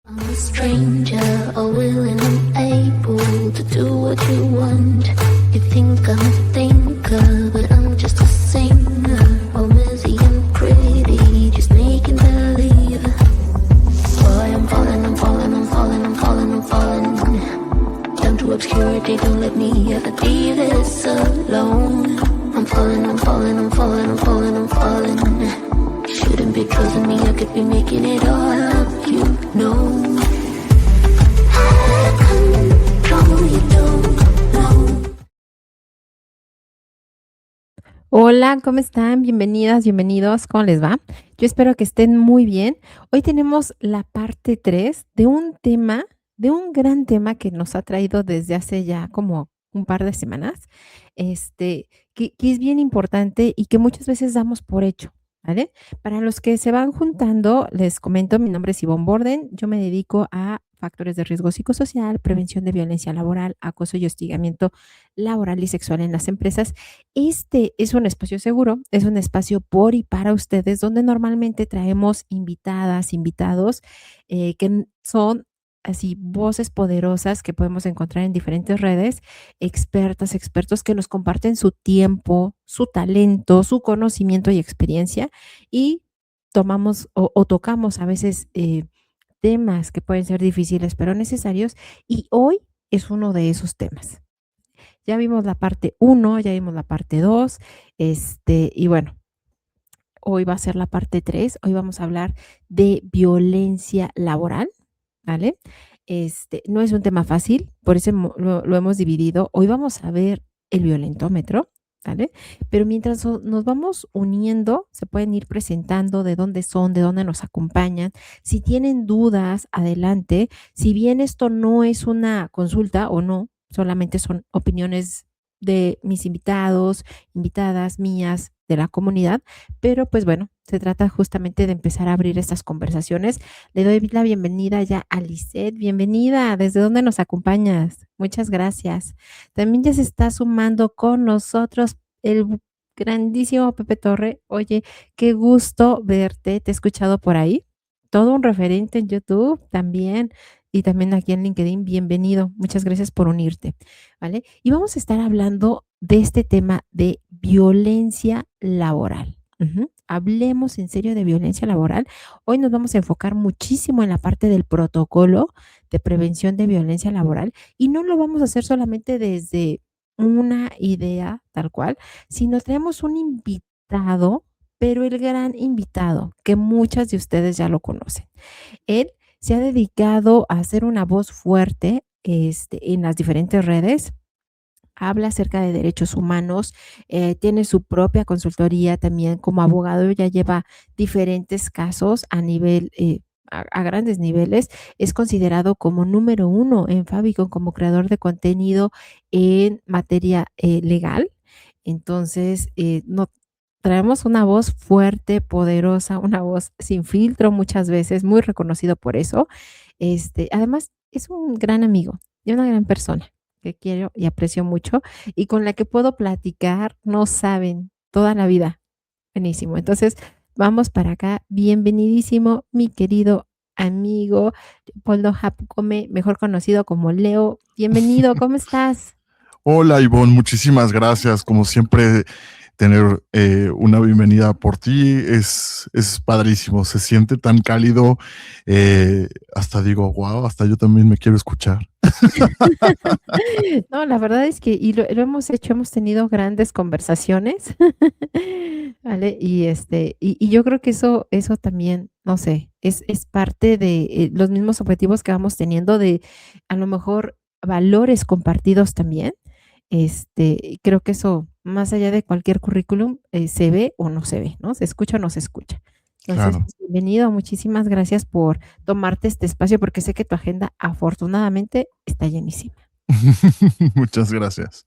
I'm a stranger, all willing and able to do what you want. You think I'm a thinker, but I'm just a singer. All messy and pretty, just making believe. Boy, I'm falling, I'm falling, I'm falling, I'm falling, I'm falling. Down to obscurity, don't let me ever be this alone. I'm falling, I'm falling, I'm falling, I'm falling, I'm falling. Shouldn't be trusting me, I could be making it all up, you know. I control, you don't know. Hola, ¿cómo están? Bienvenidas, bienvenidos. ¿Cómo les va? Yo espero que estén muy bien. Hoy tenemos la parte 3 de un tema, de un gran tema que nos ha traído desde hace ya como un par de semanas, que es bien importante y que muchas veces damos por hecho, ¿vale? Para los que se van juntando, les comento, mi nombre es Ivonne Borden, yo me dedico a factores de riesgo psicosocial, prevención de violencia laboral, acoso y hostigamiento laboral y sexual en las empresas. Este es un espacio seguro, es un espacio por y para ustedes, donde normalmente traemos invitadas, invitados, son así voces poderosas que podemos encontrar en diferentes redes, expertas, expertos que nos comparten su tiempo, su talento, su conocimiento y experiencia y tomamos o tocamos a veces temas que pueden ser difíciles pero necesarios y hoy es uno de esos temas. Ya vimos la parte uno, ya vimos la parte 2, y bueno, hoy va a ser la parte 3. Hoy vamos a hablar de violencia laboral, ¿vale? No es un tema fácil, por eso lo hemos dividido. Hoy vamos a ver el violentómetro, ¿vale? Pero mientras nos vamos uniendo, se pueden ir presentando de dónde son, de dónde nos acompañan. Si tienen dudas, adelante. Si bien esto no es una consulta o no, solamente son opiniones de mis invitados, invitadas mías, de la comunidad, pero pues bueno, se trata justamente de empezar a abrir estas conversaciones. Le doy la bienvenida ya a Lisette. Bienvenida, ¿desde dónde nos acompañas? Muchas gracias. También ya se está sumando con nosotros el grandísimo Pepe Torre. Oye, qué gusto verte. Te he escuchado por ahí. Todo un referente en YouTube también y también aquí en LinkedIn. Bienvenido. Muchas gracias por unirte, ¿vale? Y vamos a estar hablando de este tema de violencia laboral. Hablemos en serio de violencia laboral. Hoy nos vamos a enfocar muchísimo en la parte del protocolo de prevención de violencia laboral y no lo vamos a hacer solamente desde una idea tal cual, sino tenemos un invitado, pero el gran invitado que muchas de ustedes ya lo conocen. Él se ha dedicado a ser una voz fuerte en las diferentes redes, habla acerca de derechos humanos, tiene su propia consultoría también como abogado, ya lleva diferentes casos a nivel, a grandes niveles, es considerado como número uno en Fabicon como creador de contenido en materia legal. Entonces, no, traemos una voz fuerte, poderosa, una voz sin filtro muchas veces, muy reconocido por eso. Además, es un gran amigo y una gran persona que quiero y aprecio mucho y con la que puedo platicar, no saben, toda la vida. Buenísimo. Entonces, vamos para acá. Bienvenidísimo, mi querido amigo Leopoldo Japcome, mejor conocido como Leo. Bienvenido, ¿cómo estás? Hola Ivonne, muchísimas gracias. Como siempre, tener una bienvenida por ti es padrísimo, se siente tan cálido. Hasta digo, wow, hasta yo también me quiero escuchar. No, la verdad es que y lo hemos hecho, hemos tenido grandes conversaciones, ¿vale? Y yo creo que eso también, no sé, es parte de, los mismos objetivos que vamos teniendo de, a lo mejor, valores compartidos también. Creo que eso, más allá de cualquier currículum, se ve o no se ve, ¿no? Se escucha o no se escucha. Entonces, Claro. pues, bienvenido, muchísimas gracias por tomarte este espacio, porque sé que tu agenda, afortunadamente, está llenísima. Muchas gracias.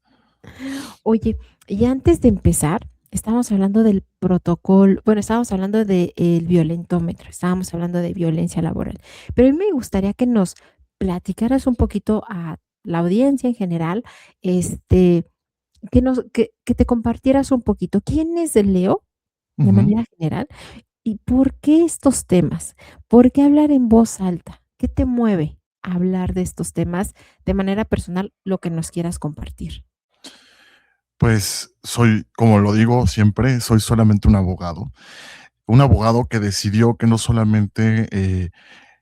Oye, y antes de empezar, estábamos hablando del protocolo, bueno, estábamos hablando del violentómetro, estábamos hablando de violencia laboral, pero a mí me gustaría que nos platicaras un poquito a la audiencia en general, este, que te compartieras un poquito, ¿quién es Leo de Ujú. manera general y por qué estos temas? ¿Por qué hablar en voz alta? ¿Qué te mueve a hablar de estos temas de manera personal, lo que nos quieras compartir? Pues soy, como lo digo siempre, soy solamente un abogado. Un abogado que decidió que no solamente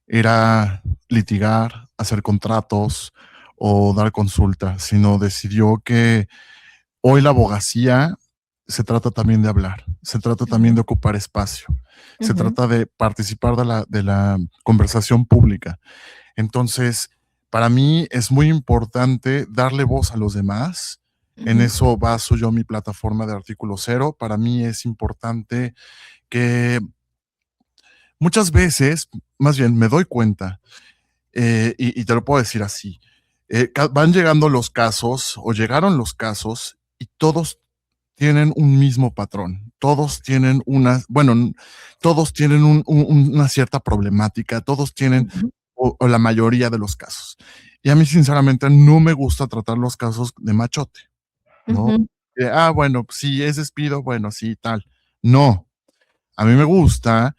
era litigar, hacer contratos o dar consulta, sino decidió que hoy la abogacía se trata también de hablar, se trata también Ujú, de ocupar espacio, se ujú, trata de participar de la conversación pública. Entonces, para mí es muy importante darle voz a los demás. En ujú, eso baso yo mi plataforma de Artículo Cero. Para mí es importante que muchas veces, más bien me doy cuenta, y te lo puedo decir así, van llegando los casos o llegaron los casos y todos tienen un mismo patrón. Todos tienen todos tienen una cierta problemática, todos tienen, ujú, o la mayoría de los casos. Y a mí, sinceramente, no me gusta tratar los casos de machote, ¿no? ujú, Bueno, si es despido, bueno, sí, tal. No, a mí me gusta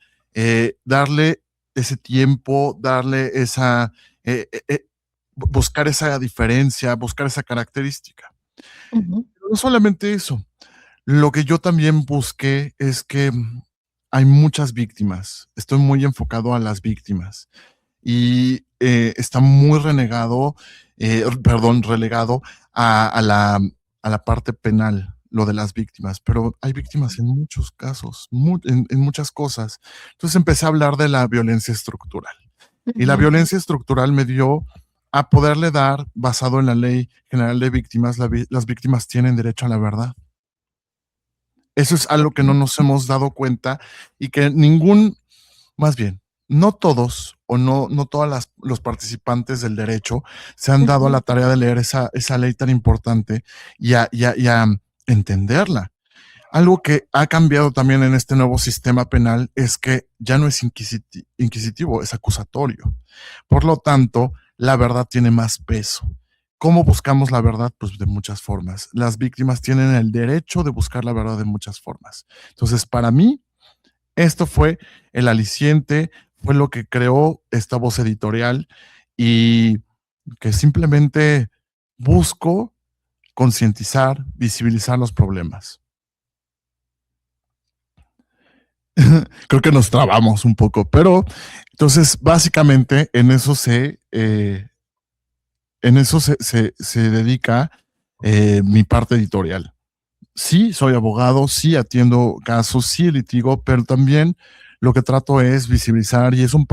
darle ese tiempo, darle esa, buscar esa diferencia, buscar esa característica. ujú, No solamente eso, lo que yo también busqué es que hay muchas víctimas. Estoy muy enfocado a las víctimas y está muy relegado a la parte penal, lo de las víctimas, pero hay víctimas en muchos casos, en muchas cosas. Entonces empecé a hablar de la violencia estructural y la ujú, violencia estructural me dio a poderle dar, basado en la Ley General de Víctimas, las víctimas tienen derecho a la verdad. Eso es algo que no okey, nos hemos dado cuenta y que más bien, no todos o no todas los participantes del derecho se han dado a ujú, la tarea de leer esa ley tan importante y a entenderla. Algo que ha cambiado también en este nuevo sistema penal es que ya no es inquisitivo, es acusatorio. Por lo tanto, la verdad tiene más peso. ¿Cómo buscamos la verdad? Pues de muchas formas. Las víctimas tienen el derecho de buscar la verdad de muchas formas. Entonces, para mí, esto fue el aliciente, fue lo que creó esta voz editorial y que simplemente busco concientizar, visibilizar los problemas. Creo que nos trabamos un poco, pero entonces básicamente en eso se dedica mi parte editorial. Sí, soy abogado, sí atiendo casos, sí litigo, pero también lo que trato es visibilizar y es un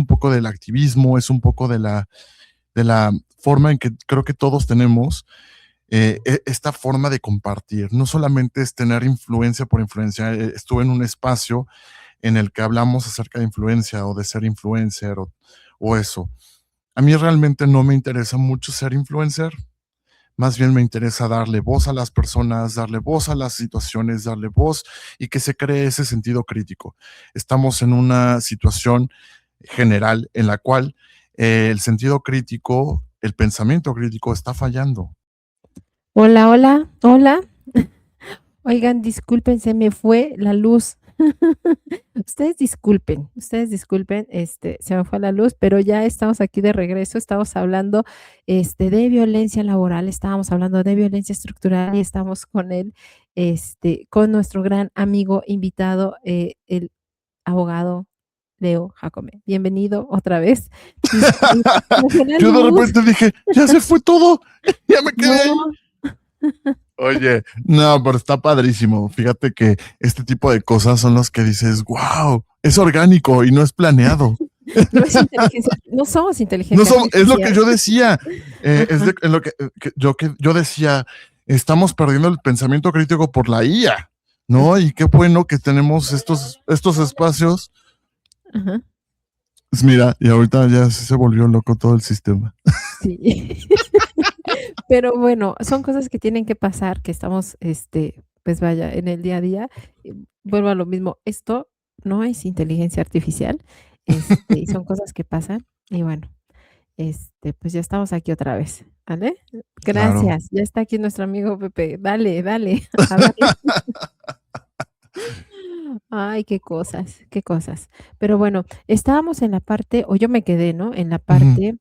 poco del activismo, es un poco de la forma en que creo que todos tenemos esta forma de compartir. No solamente es tener influencia por influencia. Estuve en un espacio en el que hablamos acerca de influencia o de ser influencer o eso. A mí realmente no me interesa mucho ser influencer, más bien me interesa darle voz a las personas, darle voz a las situaciones, darle voz y que se cree ese sentido crítico. Estamos en una situación general en la cual el sentido crítico, el pensamiento crítico está fallando. hola, hola, hola. Oigan, disculpen, se me fue la luz. Ustedes disculpen, se me fue la luz, pero ya estamos aquí de regreso. Estamos hablando, de violencia laboral, estábamos hablando de violencia estructural y estamos con él, con nuestro gran amigo invitado, el abogado Leo Jacome. Bienvenido otra vez. Disculpa, se me fue la Yo de luz. repente dije, ya se fue todo, ya me quedé ahí. No. Oye, no, pero está padrísimo. Fíjate que este tipo de cosas son las que dices, wow, es orgánico y no es planeado. No es inteligencia, no somos No inteligencia somos, es lo que artificial. yo decía, Ajá, es lo que yo decía, estamos perdiendo el pensamiento crítico por la IA, ¿no? Y qué bueno que tenemos estos espacios. ajá, Pues mira, y ahorita ya se volvió loco todo el sistema. sí. Pero bueno, son cosas que tienen que pasar, que estamos, pues vaya, en el día a día. Vuelvo a lo mismo, esto no es inteligencia artificial, y son cosas que pasan. Y bueno, pues ya estamos aquí otra vez, ¿vale? Claro. Gracias, ya está aquí nuestro amigo Pepe. Dale, dale, a darle. Ay, qué cosas, qué cosas. Pero bueno, estábamos en la parte, o yo me quedé, ¿no? En la Ujú, parte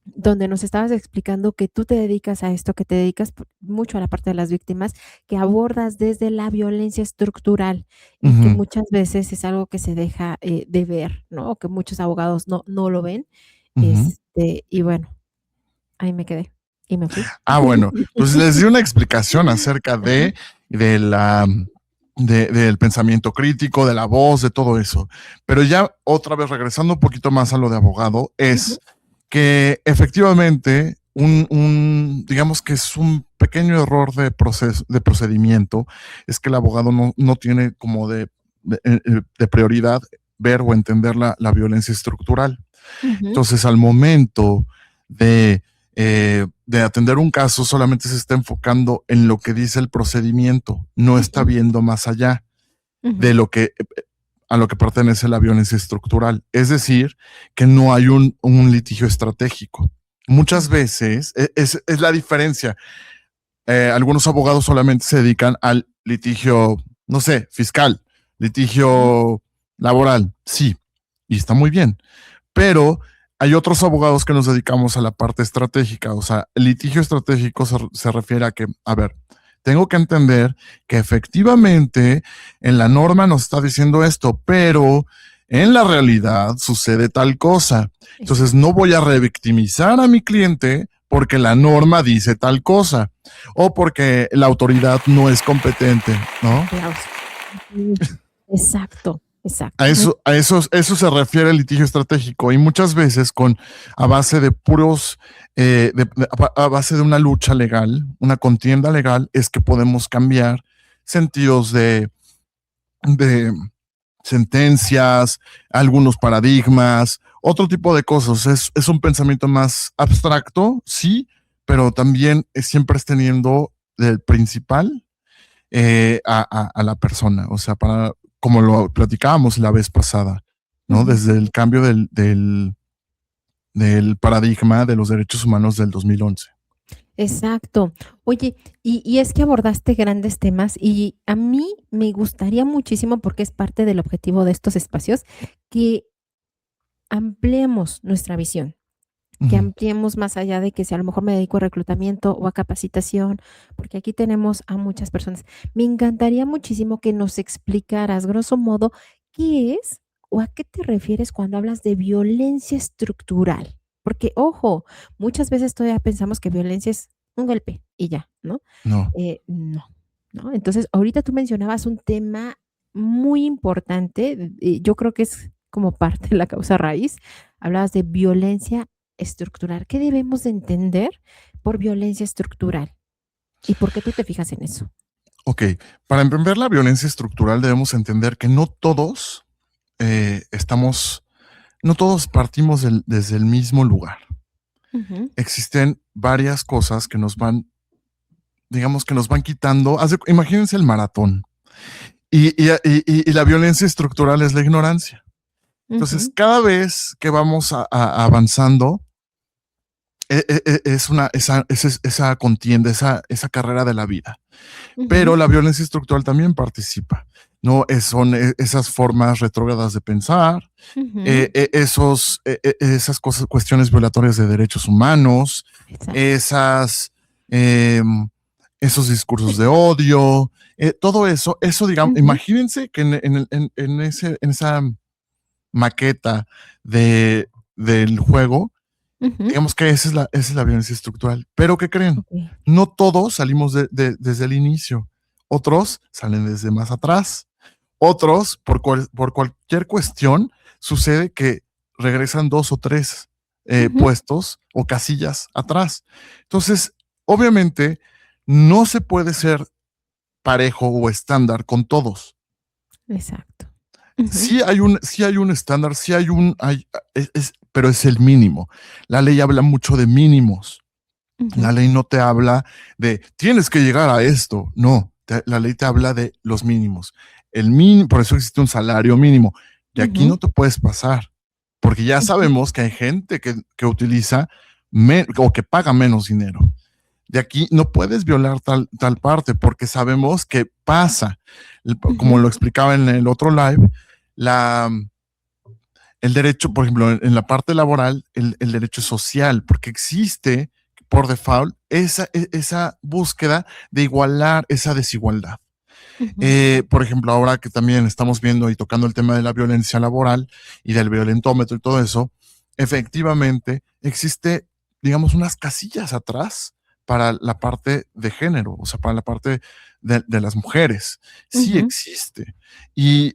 donde nos estabas explicando que tú te dedicas a esto, que te dedicas mucho a la parte de las víctimas, que abordas desde la violencia estructural y que ujú, muchas veces es algo que se deja de ver, ¿no? O que muchos abogados no lo ven. ujú. Y bueno, ahí me quedé y me fui. Bueno, pues les di una explicación acerca Ajá. de la, del pensamiento crítico, de la voz, de todo eso. Pero ya otra vez regresando un poquito más a lo de abogado, Ujú, es que efectivamente digamos que es un pequeño error de procedimiento, es que el abogado no tiene como de prioridad ver o entender la violencia estructural. ujú, Entonces, al momento de atender un caso, solamente se está enfocando en lo que dice el procedimiento, no está ujú, viendo más allá de ujú, lo que a lo que pertenece la violencia estructural. Es decir, que no hay un litigio estratégico. Muchas ujú, veces es la diferencia. Algunos abogados solamente se dedican al litigio, no sé, fiscal, ujú, litigio laboral, sí, y está muy bien, pero hay otros abogados que nos dedicamos a la parte estratégica, o sea, el litigio estratégico se refiere a que, a ver, tengo que entender que efectivamente en la norma nos está diciendo esto, pero en la realidad sucede tal cosa. Entonces no exacto. voy a revictimizar a mi cliente porque la norma dice tal cosa o porque la autoridad no es competente, ¿no? Aplausos. Ujú. Exacto, A exacto. eso, eso se refiere el litigio estratégico y muchas veces a base de puros, a base de una lucha legal, una contienda legal, es que podemos cambiar sentidos de sentencias, algunos paradigmas, otro tipo de cosas. Es un pensamiento más abstracto, sí, pero también siempre es teniendo del principal a la persona, o sea, como lo platicábamos la vez pasada, ¿no? Ujú. Desde el cambio del paradigma de los derechos humanos del 2011. Exacto. Oye, y es que abordaste grandes temas y a mí me gustaría muchísimo, porque es parte del objetivo de estos espacios, que ampliemos nuestra visión, que Ujú. ampliemos más allá de que si a lo mejor me dedico a reclutamiento o a capacitación, porque aquí tenemos a muchas personas. Me encantaría muchísimo que nos explicaras, grosso modo, qué es o a qué te refieres cuando hablas de violencia estructural. Porque, ojo, muchas veces todavía pensamos que violencia es un golpe y ya, ¿no? No, No, ¿no? Entonces, ahorita tú mencionabas un tema muy importante, yo creo que es como parte de la causa raíz. Hablabas de violencia estructural. ¿Qué debemos de entender por violencia estructural? ¿Y por qué tú te fijas en eso? ok. Para entender la violencia estructural debemos entender que no todos estamos, no todos partimos desde el mismo lugar. Ujú, Existen varias cosas que nos van, digamos, que nos van quitando. Imagínense el maratón. Y la violencia estructural es la ignorancia. Entonces, ujú, cada vez que vamos avanzando, esa contienda, esa carrera de la vida. Pero ujú, la violencia estructural también participa, ¿no? Son esas formas retrógradas de pensar, ujú. esas cosas, cuestiones violatorias de derechos humanos, Exacto. esas, eh, esos discursos de odio, todo eso, digamos, Ujú, imagínense que en esa maqueta del juego, ujú. digamos que esa es la violencia estructural. Pero ¿qué creen? Okey. No todos salimos desde el inicio. Otros salen desde más atrás. Otros, por cualquier cuestión, sucede que regresan 2 o 3 Ujú. puestos o casillas atrás. Entonces, obviamente, no se puede ser parejo o estándar con todos. Exacto. Ujú, Sí hay un estándar, sí hay pero es el mínimo. La ley habla mucho de mínimos. La ujú, ley no te habla de tienes que llegar a esto. No, la ley te habla de los mínimos. Por eso existe un salario mínimo. Y aquí ujú, no te puedes pasar, porque ya ujú, sabemos que hay gente que utiliza o que paga menos dinero. de aquí no puedes violar tal parte porque sabemos que pasa. Como lo explicaba en el otro live, el derecho, por ejemplo, en la parte laboral, el derecho social, porque existe por default esa búsqueda de igualar esa desigualdad. Por ejemplo, ahora que también estamos viendo y tocando el tema de la violencia laboral y del violentómetro y todo eso, efectivamente existe, digamos, unas casillas atrás para la parte de género, o sea, para la parte de las mujeres. Sí existe. Y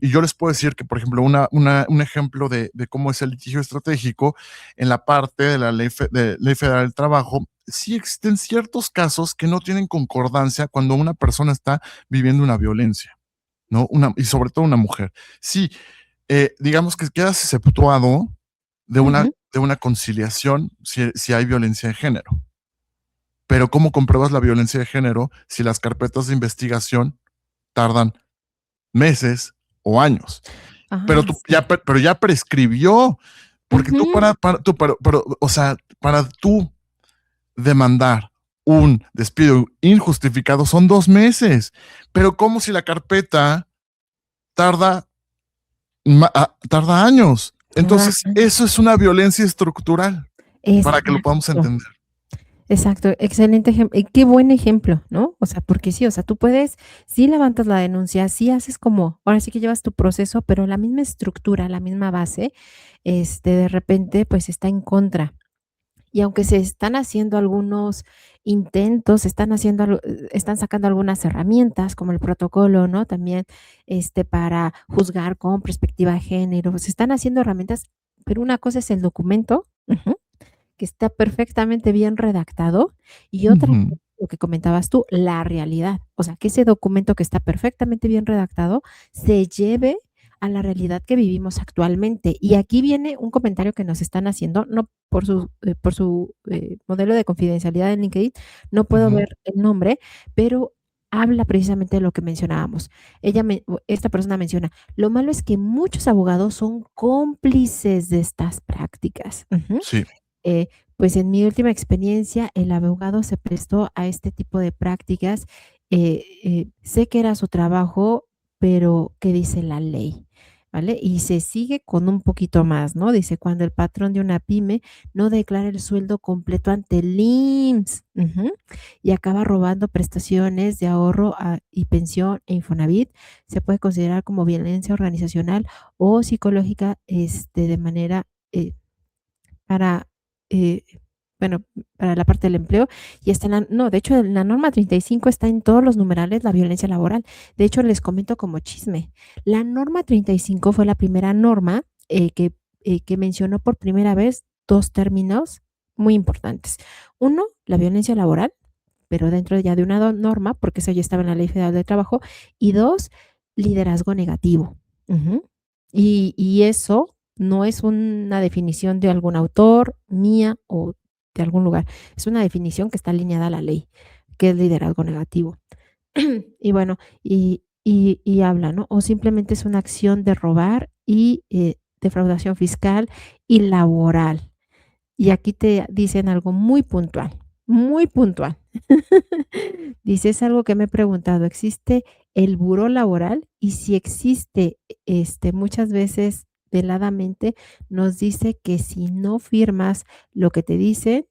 yo les puedo decir que, por ejemplo, un ejemplo de cómo es el litigio estratégico en la parte de la ley federal del trabajo, sí existen ciertos casos que no tienen concordancia cuando una persona está viviendo una violencia, ¿no? Y sobre todo una mujer. Sí, digamos que quedas exceptuado de una conciliación si hay violencia de género. Pero ¿cómo compruebas la violencia de género si las carpetas de investigación tardan meses o años? Pero ya prescribió, porque tú para tú demandar un despido injustificado son 2 meses. Pero ¿cómo si la carpeta tarda años? Entonces, eso es una violencia estructural, para que lo podamos entender. Exacto, excelente ejemplo. Qué buen ejemplo, ¿no? O sea, porque sí, o sea, tú puedes, sí levantas la denuncia, sí haces como, ahora sí que llevas tu proceso, pero la misma estructura, la misma base, de repente, pues está en contra. Y aunque se están haciendo algunos intentos, están sacando algunas herramientas, como el protocolo, ¿no? También, para juzgar con perspectiva de género. Se están haciendo herramientas, pero una cosa es el documento, que está perfectamente bien redactado, y otra Ujú. lo que comentabas tú, la realidad. O sea, que ese documento que está perfectamente bien redactado se lleve a la realidad que vivimos actualmente. Y aquí viene un comentario que nos están haciendo, no por su modelo de confidencialidad en LinkedIn, no puedo Ujú. ver el nombre, pero habla precisamente de lo que mencionábamos. Esta persona menciona, lo malo es que muchos abogados son cómplices de estas prácticas. Sí. Eh, pues en mi última experiencia, el abogado se prestó a este tipo de prácticas. Sé que era su trabajo, pero ¿qué dice la ley? ¿Vale? Y se sigue con un poquito más, ¿no? Dice, cuando el patrón de una pyme no declara el sueldo completo ante el IMSS, y acaba robando prestaciones de ahorro y pensión e Infonavit, se puede considerar como violencia organizacional o psicológica, de manera para, eh, bueno, para la parte del empleo, y está no, de hecho, en la norma 35 está en todos los numerales la violencia laboral. De hecho, les comento como chisme. La norma 35 fue la primera norma que mencionó por primera vez 2 términos muy importantes. Uno, la violencia laboral, pero dentro ya de una norma, porque eso ya estaba en la Ley Federal del Trabajo, y 2, liderazgo negativo. Y eso no es una definición de algún autor, mía o de algún lugar. Es una definición que está alineada a la ley, que es liderazgo negativo. Y bueno, y habla, ¿no? O simplemente es una acción de robar y defraudación fiscal y laboral. Y aquí te dicen algo muy puntual, muy puntual. Dice, es algo que me he preguntado, ¿existe el buró laboral? Y si existe, muchas veces veladamente nos dice que si no firmas lo que te dice,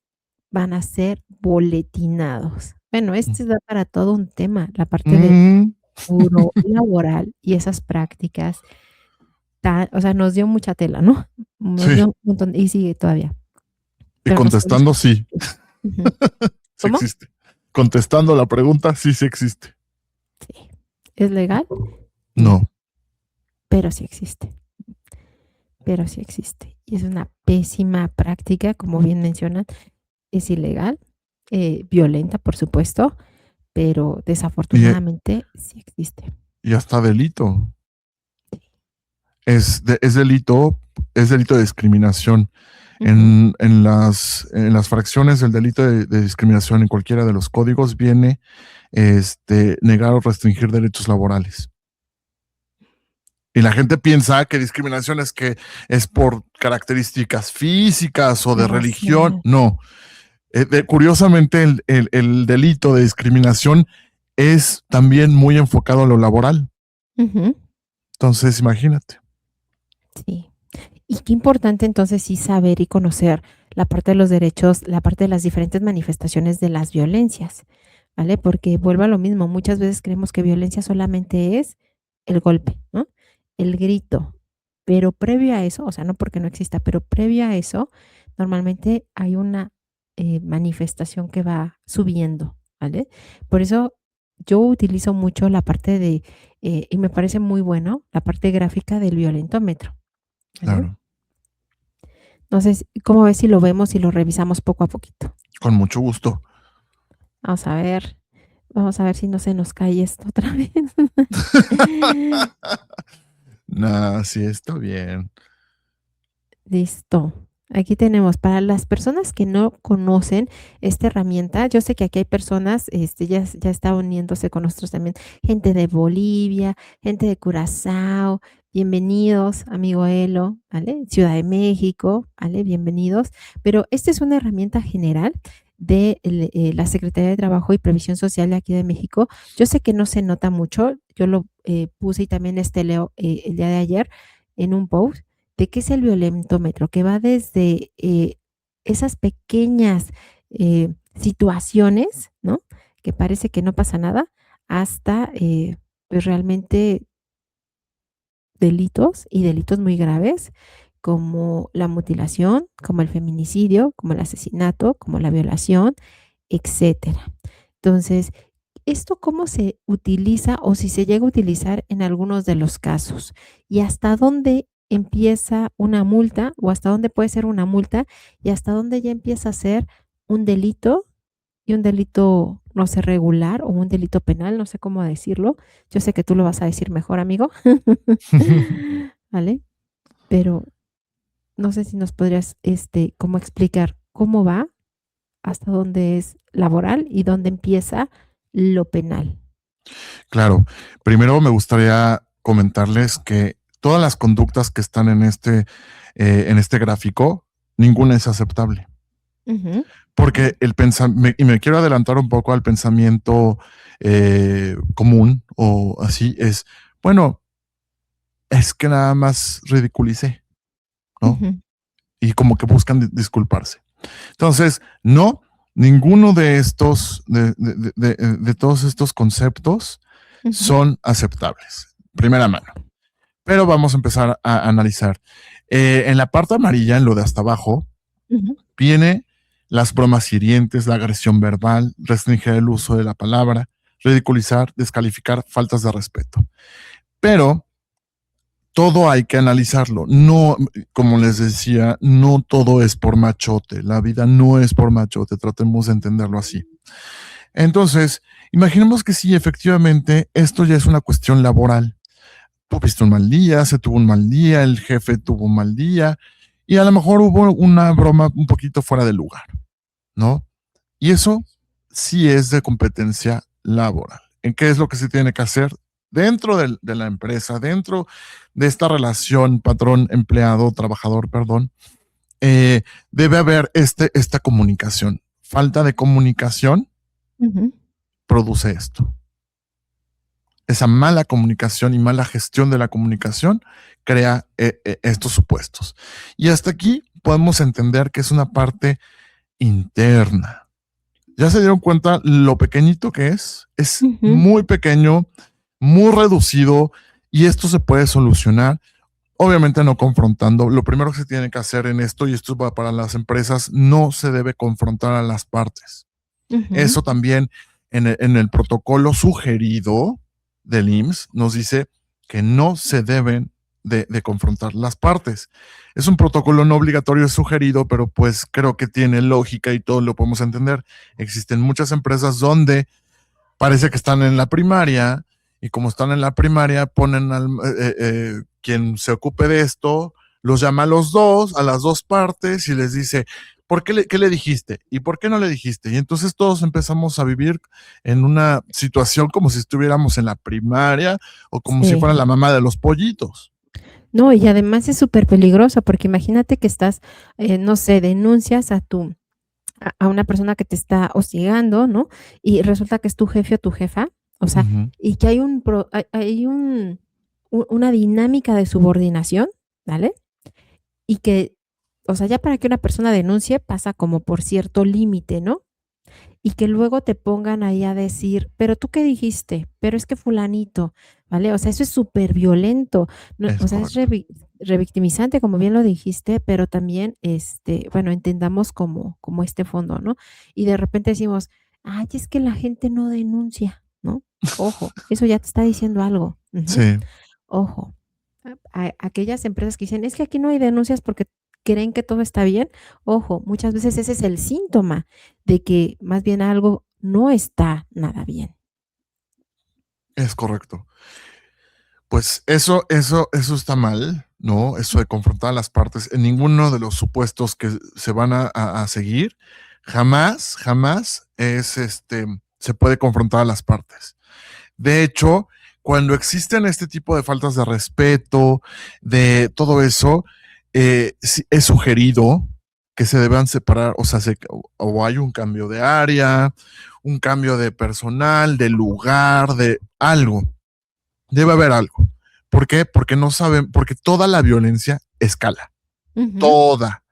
van a ser boletinados. Bueno, esto da para todo un tema, la parte del Mm, buró laboral y esas prácticas, o sea, nos dio mucha tela, ¿no? Nos dio sí. un montón, y sigue todavía, Y pero nos quedamos contestando, sí, ujú. sí ¿Cómo? existe. Contestando la pregunta, sí existe. Sí. ¿Es legal? No, No. pero sí existe. Pero sí existe. Y es una pésima práctica, como bien mencionan, es ilegal, violenta, por supuesto, pero Y, desafortunadamente sí existe. y hasta delito. Es delito de discriminación. Ujú. En las fracciones del delito de discriminación en cualquiera de los códigos viene negar o restringir derechos laborales. Y la gente piensa que discriminación es por características físicas o de De religión. raza. No, Curiosamente, el delito de discriminación es también muy enfocado a lo laboral. Ujú. Entonces, imagínate. Sí. Y qué importante entonces sí saber y conocer la parte de los derechos, la parte de las diferentes manifestaciones de las violencias, ¿vale? Porque vuelvo a lo mismo, muchas veces creemos que violencia solamente es el golpe, ¿no? El grito, pero previo a eso, o sea, no porque no exista, pero previo a eso, normalmente hay una manifestación que va subiendo, ¿vale? Por eso yo utilizo mucho la parte de, y me parece muy bueno, la parte gráfica del violentómetro, ¿vale? Claro, No sé, ¿cómo ves si lo vemos y lo revisamos poco a poquito? con mucho gusto. Vamos a ver, vamos a ver si no se nos cae esto otra vez. Nah, sí, está bien. Listo. Aquí tenemos, para las personas que no conocen esta herramienta, yo sé que aquí hay personas, ya está uniéndose con nosotros también, gente de Bolivia, gente de Curazao, bienvenidos, amigo Elo, ¿vale? Ciudad de México, ¿vale? Bienvenidos. Pero esta es una herramienta general de la Secretaría de Trabajo y Previsión Social de aquí de México. Yo sé que no se nota mucho, yo lo puse y también leo el día de ayer en un post de qué es el violentómetro, que va desde esas pequeñas situaciones, ¿no? Que parece que no pasa nada, hasta pues realmente delitos y delitos muy graves como la mutilación, como el feminicidio, como el asesinato, como la violación, etcétera. Entonces, ¿esto cómo se utiliza o si se llega a utilizar en algunos de los casos? ¿Y hasta dónde empieza una multa o hasta dónde puede ser una multa y hasta dónde ya empieza a ser un delito y un delito, no sé, regular o un delito penal, no sé cómo decirlo? Yo sé que tú lo vas a decir mejor, amigo. ¿Vale? Pero no sé si nos podrías, cómo explicar cómo va, hasta dónde es laboral y dónde empieza lo penal. Claro, primero me gustaría comentarles que todas las conductas que están en este gráfico, ninguna es aceptable. Ujú, Porque el pensamiento, y me quiero adelantar un poco al pensamiento común o así, es, bueno, es que nada más ridiculicé, ¿no? ujú, Y como que buscan disculparse. Entonces, no, ninguno de estos, de todos estos conceptos ujú, son aceptables, primera mano. Pero vamos a empezar a analizar. En la parte amarilla, en lo de hasta abajo, ujú, viene las bromas hirientes, la agresión verbal, restringir el uso de la palabra, ridiculizar, descalificar, faltas de respeto. Pero todo hay que analizarlo. No, como les decía, no todo es por machote. La vida no es por machote. Tratemos de entenderlo así. Entonces, imaginemos que sí, efectivamente, esto ya es una cuestión laboral. Tuviste un mal día, se tuvo un mal día, el jefe tuvo un mal día y a lo mejor hubo una broma un poquito fuera de lugar, ¿no? Y eso sí es de competencia laboral. ¿En qué es lo que se tiene que hacer dentro de la empresa, dentro de esta relación patrón-empleado, trabajador, perdón? Debe haber esta comunicación. Falta de comunicación ujú. produce esto. Esa mala comunicación y mala gestión de la comunicación crea estos supuestos. Y hasta aquí podemos entender que es una parte interna. ¿Ya se dieron cuenta lo pequeñito que es? Es Ujú, muy pequeño, muy reducido y esto se puede solucionar. Obviamente no confrontando. Lo primero que se tiene que hacer en esto, y esto va para las empresas, no se debe confrontar a las partes. ujú, Eso también en el protocolo sugerido del IMSS nos dice que no se deben de confrontar las partes. Es un protocolo no obligatorio, es sugerido, pero pues creo que tiene lógica y todo lo podemos entender. Existen muchas empresas donde parece que están en la primaria y como están en la primaria ponen al quien se ocupe de esto, los llama a los dos, a las dos partes y les dice, ¿qué le dijiste? ¿Y por qué no le dijiste? Y entonces todos empezamos a vivir en una situación como si estuviéramos en la primaria o como si sí. fuera la mamá de los pollitos. No, y además es súper peligroso porque imagínate que estás, no sé, denuncias a una persona que te está hostigando, ¿no? Y resulta que es tu jefe o tu jefa, o sea, Ujú. y que hay una dinámica de subordinación, ¿vale? Y que, o sea, ya para que una persona denuncie pasa como por cierto límite, ¿no? Y que luego te pongan ahí a decir, pero tú qué dijiste, pero es que fulanito, ¿vale? O sea, eso es súper violento, no, Es o sea, es correcto. revictimizante, como bien lo dijiste, pero también, bueno, entendamos como este fondo, ¿no? Y de repente decimos, ay, es que la gente no denuncia, ¿no? Ojo, eso ya te está diciendo algo. Ujú. Sí, Ojo, aquellas empresas que dicen, es que aquí no hay denuncias porque creen que todo está bien. Ojo, muchas veces ese es el síntoma de que más bien algo no está nada bien. es correcto. Pues eso está mal, ¿no? Eso de confrontar a las partes en ninguno de los supuestos que se van a seguir, jamás se puede confrontar a las partes. De hecho, cuando existen este tipo de faltas de respeto, de todo eso, sí es sugerido que se deban separar, o sea, o hay un cambio de área, un cambio de personal, de lugar, de algo. Debe haber algo. ¿Por qué? Porque no saben, porque toda la violencia escala. Ujú. Toda.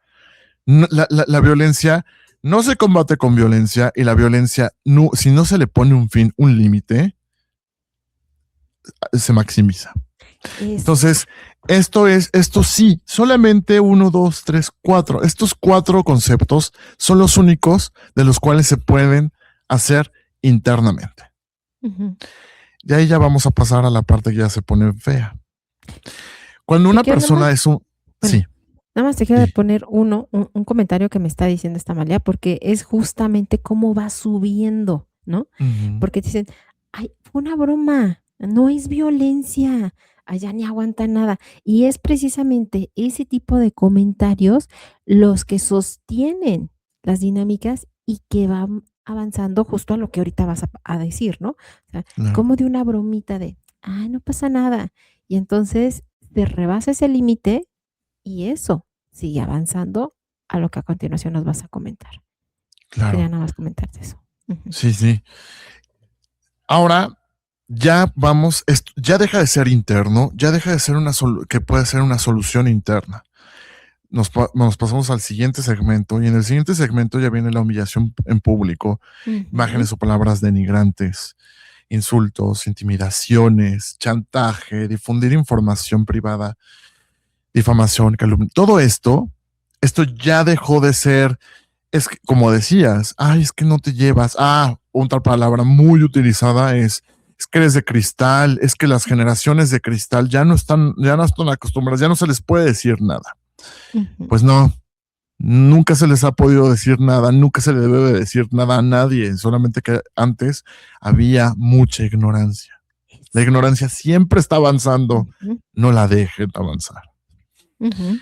La violencia no se combate con violencia y la violencia, no, si no se le pone un fin, un límite, se maximiza. Es Entonces, esto sí, solamente uno, dos, tres, cuatro. Estos cuatro conceptos son los únicos de los cuales se pueden hacer internamente. ujú. De ahí ya vamos a pasar a la parte que ya se pone fea. Cuando Te una quiero nada persona más, es un... bueno, Sí, nada más te quiero sí. poner un comentario que me está diciendo esta Amalia, porque es justamente cómo va subiendo, ¿no? Ujú, Porque dicen, ay, fue una broma, no es violencia, allá ni aguanta nada. Y es precisamente ese tipo de comentarios los que sostienen las dinámicas y que van avanzando justo a lo que ahorita vas a decir, ¿no? O sea, claro, como de una bromita de, ay, no pasa nada. Y entonces te rebasa ese límite y eso sigue avanzando a lo que a continuación nos vas a comentar. Quería claro. nada más comentarte eso. Ujú. Sí, sí. Ahora ya vamos, ya deja de ser interno, ya deja de ser que puede ser una solución interna. Nos pasamos al siguiente segmento y en el siguiente segmento ya viene la humillación en público, Ujú, imágenes o palabras denigrantes, insultos, intimidaciones, chantaje, difundir información privada, difamación, calumnia. Todo esto ya dejó de ser, es que, como decías, ay, es que no te llevas. Ah, otra palabra muy utilizada es que eres de cristal, es que las generaciones de cristal ya no están acostumbradas, ya no se les puede decir nada. ujú. Pues no, nunca se les ha podido decir nada, nunca se le debe decir nada a nadie, solamente que antes había mucha ignorancia. La ignorancia Exacto. siempre está avanzando, Ujú, no la dejen avanzar. ujú,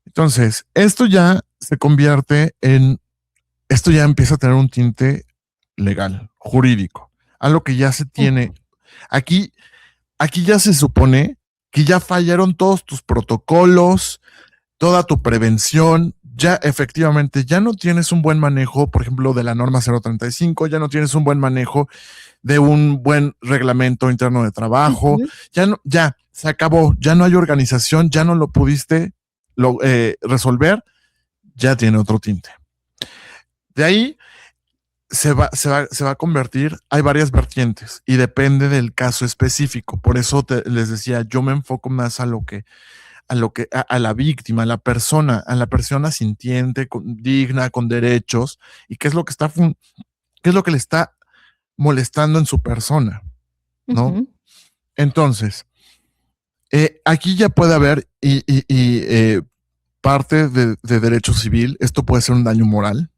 Entonces, esto ya se convierte en, esto ya empieza a tener un tinte legal, jurídico, algo que ya se tiene. ujú, Aquí, aquí ya se supone que ya fallaron todos tus protocolos, toda tu prevención, ya efectivamente ya no tienes un buen manejo, por ejemplo, de la norma 035, ya no tienes un buen manejo de un buen reglamento interno de trabajo, ujú, ya no, ya se acabó, ya no hay organización, ya no lo pudiste resolver, ya tiene otro tinte. De ahí se va a convertir, hay varias vertientes y depende del caso específico. Por eso les decía, yo me enfoco más a la víctima, a la persona sintiente, digna, con derechos, y qué es lo que qué es lo que le está molestando en su persona, ¿no? ujú. Entonces, aquí ya puede haber parte de derecho civil, esto puede ser un daño moral,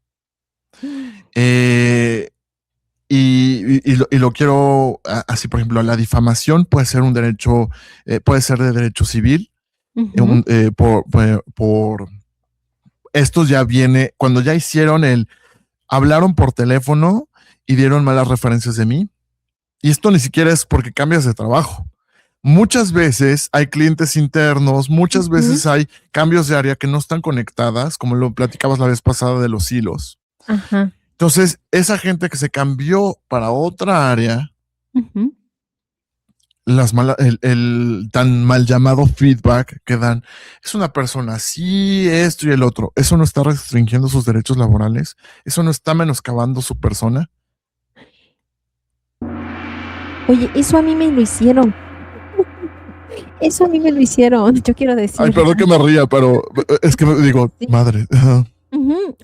eh, y lo quiero así, por ejemplo, la difamación puede ser un derecho, puede ser de derecho civil, Ujú, por estos ya viene, cuando ya hicieron hablaron por teléfono y dieron malas referencias de mí. Y esto ni siquiera es porque cambias de trabajo. Muchas veces hay clientes internos, muchas ujú, veces hay cambios de área que no están conectadas, como lo platicabas la vez pasada de los hilos. Ajá. Entonces, esa gente que se cambió para otra área, Ujú. el tan mal llamado feedback que dan, es una persona así, esto y el otro. Eso no está restringiendo sus derechos laborales, eso no está menoscabando su persona. Oye, eso a mí me lo hicieron. Eso a mí me lo hicieron, yo quiero Ay, decir. perdón que me ría, pero es que me digo, Sí. madre. Ujú.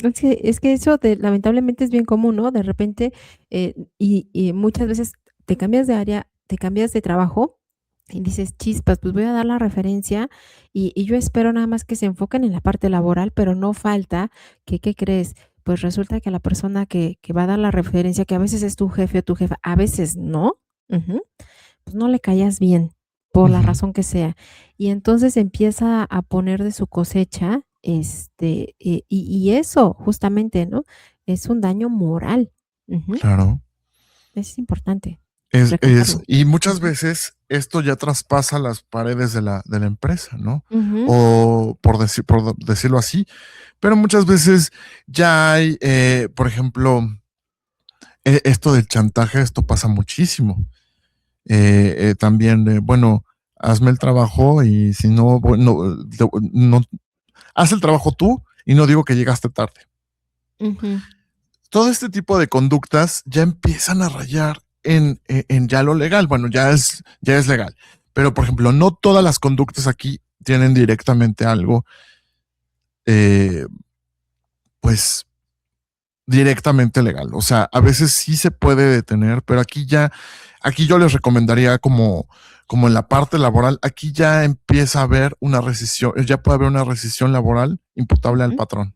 Es que eso lamentablemente es bien común, ¿no? De repente, y muchas veces te cambias de área, te cambias de trabajo y dices, chispas, pues voy a dar la referencia y yo espero nada más que se enfoquen en la parte laboral, pero no falta que, ¿qué crees? Pues resulta que la persona que va a dar la referencia, que a veces es tu jefe o tu jefa, a veces no, ujú, pues no le callas bien, por la Ujú, razón que sea. Y entonces empieza a poner de su cosecha, y eso justamente, ¿no? Es un daño moral. Ujú. claro. Es importante Es, recalcarlo. y muchas Ujú. veces esto ya traspasa las paredes de la empresa, ¿no? Ujú, O por decirlo así, pero muchas veces ya hay, por ejemplo, esto del chantaje, esto pasa muchísimo. También, bueno, hazme el trabajo y si no, bueno, no, haz el trabajo tú y no digo que llegaste tarde. ujú, Todo este tipo de conductas ya empiezan a rayar en ya lo legal. Bueno, ya es legal. Pero, por ejemplo, no todas las conductas aquí tienen directamente algo, eh, pues, directamente legal. O sea, a veces sí se puede detener, pero aquí yo les recomendaría como en la parte laboral, aquí ya empieza a haber una rescisión, ya puede haber una rescisión laboral imputable al ujú. patrón.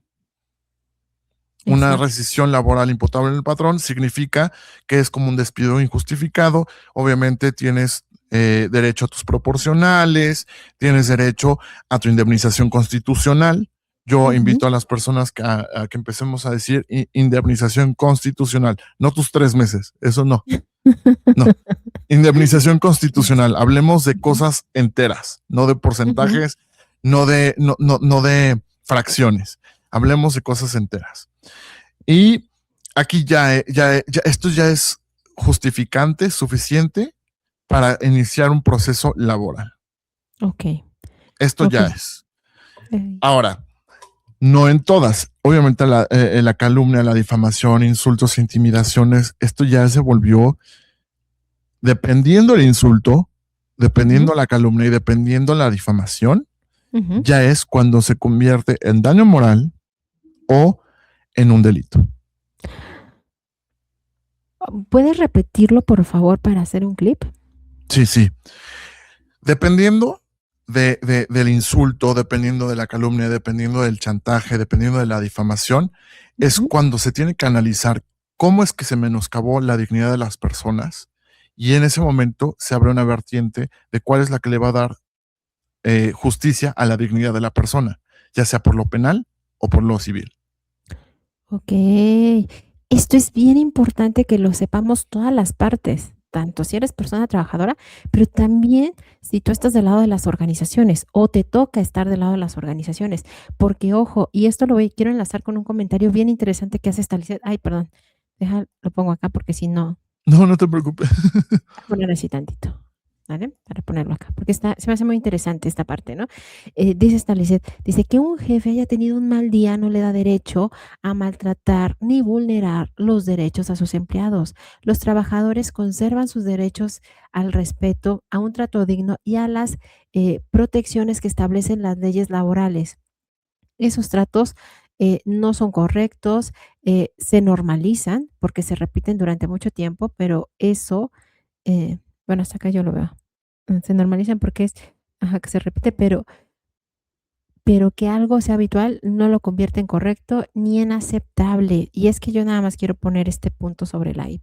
Una Exacto. rescisión laboral imputable en el patrón significa que es como un despido injustificado. Obviamente tienes derecho a tus proporcionales, tienes derecho a tu indemnización constitucional. Yo Ujú. invito a las personas a que empecemos a decir indemnización constitucional, no tus 3 meses, eso no, no. Indemnización constitucional, hablemos de Ujú, cosas enteras, no de ujú. porcentajes, no de fracciones, hablemos de cosas enteras. Y aquí esto ya es justificante suficiente para iniciar un proceso laboral. Okey, Esto ya okey. es. Ahora, no en todas. Obviamente la calumnia, la difamación, insultos, intimidaciones, esto ya se volvió, dependiendo el insulto, Ujú, dependiendo la calumnia y dependiendo la difamación, ujú. ya es cuando se convierte en daño moral o en un delito. ¿Puedes repetirlo, por favor, para hacer un clip? Sí, sí. Dependiendo del insulto, dependiendo de la calumnia, dependiendo del chantaje, dependiendo de la difamación, es Ujú. cuando se tiene que analizar cómo es que se menoscabó la dignidad de las personas y en ese momento se abre una vertiente de cuál es la que le va a dar justicia a la dignidad de la persona, ya sea por lo penal o por lo civil. Okey. Esto es bien importante que lo sepamos todas las partes, tanto si eres persona trabajadora, pero también si tú estás del lado de las organizaciones o te toca estar del lado de las organizaciones. Porque, ojo, y esto quiero enlazar con un comentario bien interesante que hace Establecer. Ay, perdón, lo pongo acá porque si no No, no te preocupes. a poner así tantito, ¿vale? Para ponerlo acá, porque se me hace muy interesante esta parte, ¿no? Dice establecer, dice que un jefe haya tenido un mal día no le da derecho a maltratar ni vulnerar los derechos a sus empleados. Los trabajadores conservan sus derechos al respeto, a un trato digno y a las protecciones que establecen las leyes laborales. Esos tratos no son correctos, se normalizan porque se repiten durante mucho tiempo, pero eso bueno, hasta acá yo lo veo. Se normalizan porque es ajá, que se repite, pero que algo sea habitual no lo convierte en correcto ni en aceptable. Y es que yo nada más quiero poner este punto sobre la i.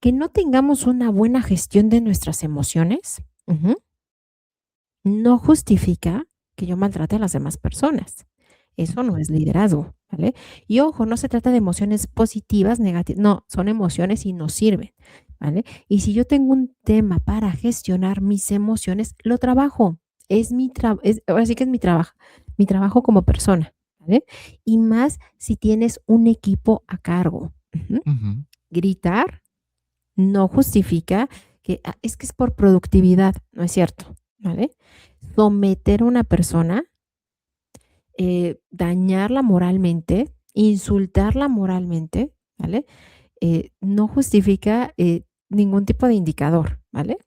Que no tengamos una buena gestión de nuestras emociones, ujú, no justifica que yo maltrate a las demás personas. Eso no es liderazgo, ¿vale? Y ojo, no se trata de emociones positivas, negativas, no, son emociones y nos sirven, ¿vale? Y si yo tengo un tema para gestionar mis emociones, lo trabajo. Ahora sí que es mi trabajo como persona, ¿vale? Y más si tienes un equipo a cargo. Ujú. Ujú. Gritar no justifica que es que es por productividad, no es cierto, ¿vale? Someter a una persona, dañarla moralmente, insultarla moralmente, ¿vale? No justifica ningún tipo de indicador, ¿vale?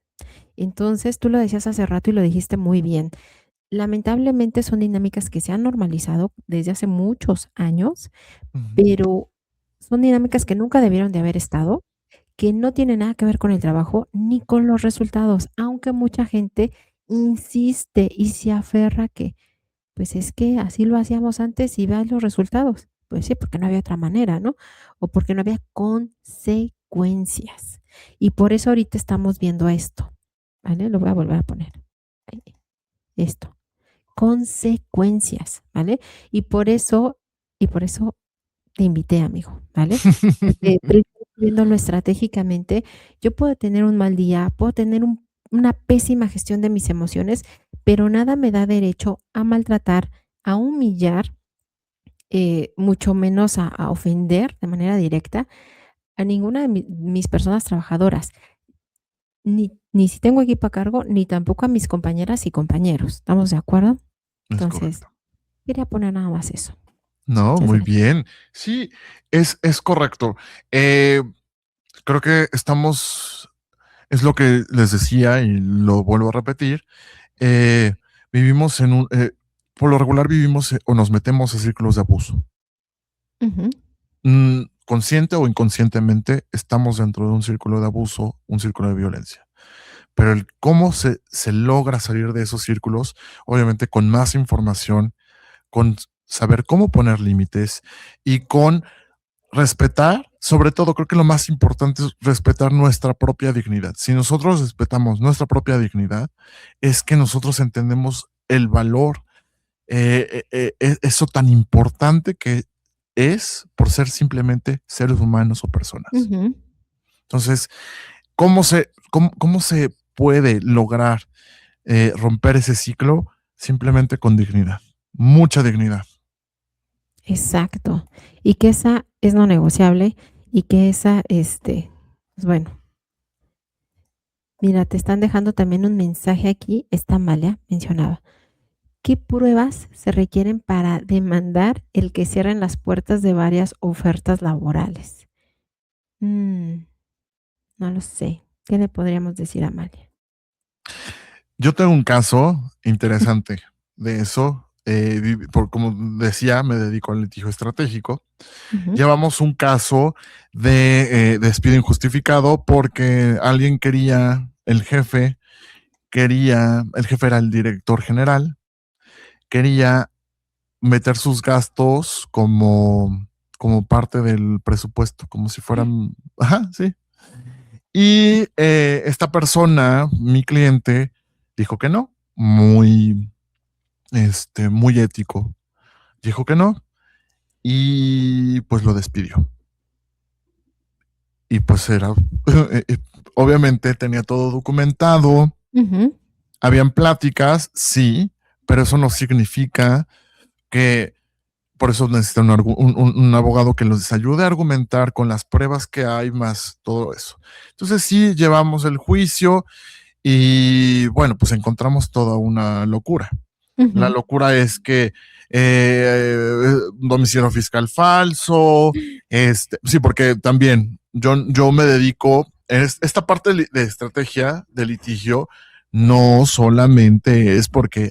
Entonces, tú lo decías hace rato y lo dijiste muy bien. Lamentablemente son dinámicas que se han normalizado desde hace muchos años, Ujú. pero son dinámicas que nunca debieron de haber estado, que no tienen nada que ver con el trabajo ni con los resultados, aunque mucha gente insiste y se aferra que, pues es que así lo hacíamos antes y vean los resultados. Pues sí, porque no había otra manera, ¿no? O porque no había consecuencias. Y por eso ahorita estamos viendo esto, ¿vale? Lo voy a volver a poner. Ahí, esto, consecuencias, ¿vale? Y por eso te invité, amigo, ¿vale? Porque precisamente viéndolo estratégicamente, yo puedo tener un mal día, puedo tener una pésima gestión de mis emociones, pero nada me da derecho a maltratar, a humillar, mucho menos a ofender de manera directa a ninguna de mis personas trabajadoras, ni si tengo equipo a cargo, ni tampoco a mis compañeras y compañeros, ¿estamos de acuerdo? Es Entonces, correcto. quería poner nada más eso. No, Muchas muy gracias. bien. Sí, es correcto. Eh, Creo que es lo que les decía y lo vuelvo a repetir. eh, Vivimos por lo regular vivimos o nos metemos a círculos de abuso. Ujú, Consciente o inconscientemente estamos dentro de un círculo de abuso, un círculo de violencia. Pero el cómo se logra salir de esos círculos, obviamente con más información, con saber cómo poner límites y con respetar, sobre todo, creo que lo más importante es respetar nuestra propia dignidad. Si nosotros respetamos nuestra propia dignidad, es que nosotros entendemos el valor, eso tan importante que es por ser simplemente seres humanos o personas. ujú. Entonces, cómo se puede lograr romper ese ciclo? Simplemente con dignidad, mucha dignidad. Exacto. Y que esa es no negociable y que esa, pues bueno, mira, te están dejando también un mensaje aquí, esta Amalia mencionaba. ¿Qué pruebas se requieren para demandar el que cierren las puertas de varias ofertas laborales? Mm, no lo sé. ¿Qué le podríamos decir a Amalia? Yo tengo un caso interesante de eso. Como decía, me dedico al litigio estratégico. Ujú, Llevamos un caso de despido injustificado porque alguien quería, el jefe era el director general, quería meter sus gastos como parte del presupuesto, como si fueran, ajá, sí. Y esta persona, mi cliente, dijo que no, muy ético. Dijo que no y pues lo despidió. Y pues era, obviamente tenía todo documentado, ujú, habían pláticas, sí, pero eso no significa que por eso necesitan un abogado que los ayude a argumentar con las pruebas que hay más todo eso. Entonces sí, llevamos el juicio y bueno, pues encontramos toda una locura. La ujú. locura es que domicilio fiscal falso, sí, porque también yo me dedico, esta parte de estrategia de litigio no solamente es porque,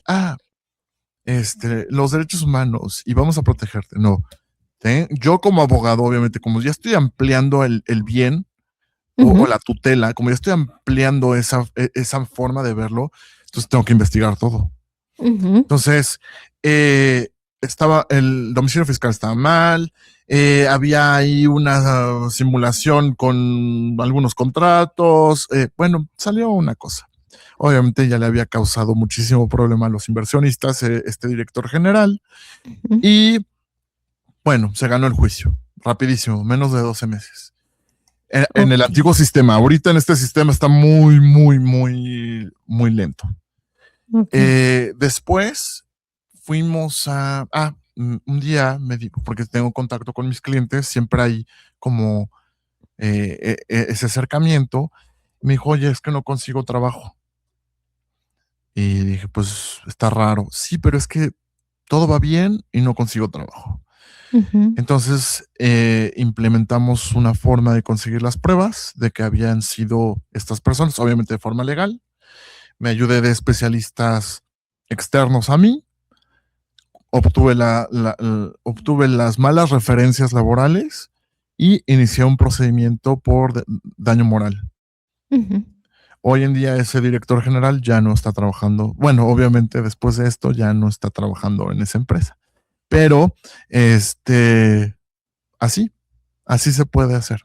los derechos humanos y vamos a protegerte, no. Yo como abogado, obviamente, como ya estoy ampliando el bien o Ujú, la tutela, como ya estoy ampliando esa forma de verlo, entonces tengo que investigar todo. ujú, Entonces, el domicilio fiscal estaba mal, había ahí una simulación con algunos contratos, bueno, salió una cosa. Obviamente ya le había causado muchísimo problema a los inversionistas, este director general, ujú. y bueno, se ganó el juicio, rapidísimo, menos de 12 meses. En el Ok, antiguo sistema, ahorita en este sistema está muy, muy, muy, muy lento. ok. Después fuimos a... un día me dijo, porque tengo contacto con mis clientes, siempre hay como ese acercamiento. Me dijo, oye, es que no consigo trabajo. Y dije, pues está raro. Sí, pero es que todo va bien y no consigo trabajo. Ujú, Entonces, implementamos una forma de conseguir las pruebas de que habían sido estas personas, obviamente de forma legal. Me ayudé de especialistas externos a mí, obtuve las malas referencias laborales y inicié un procedimiento por daño moral. ujú. Hoy en día ese director general ya no está trabajando, bueno, obviamente después de esto ya no está trabajando en esa empresa, pero este, así, así se puede hacer.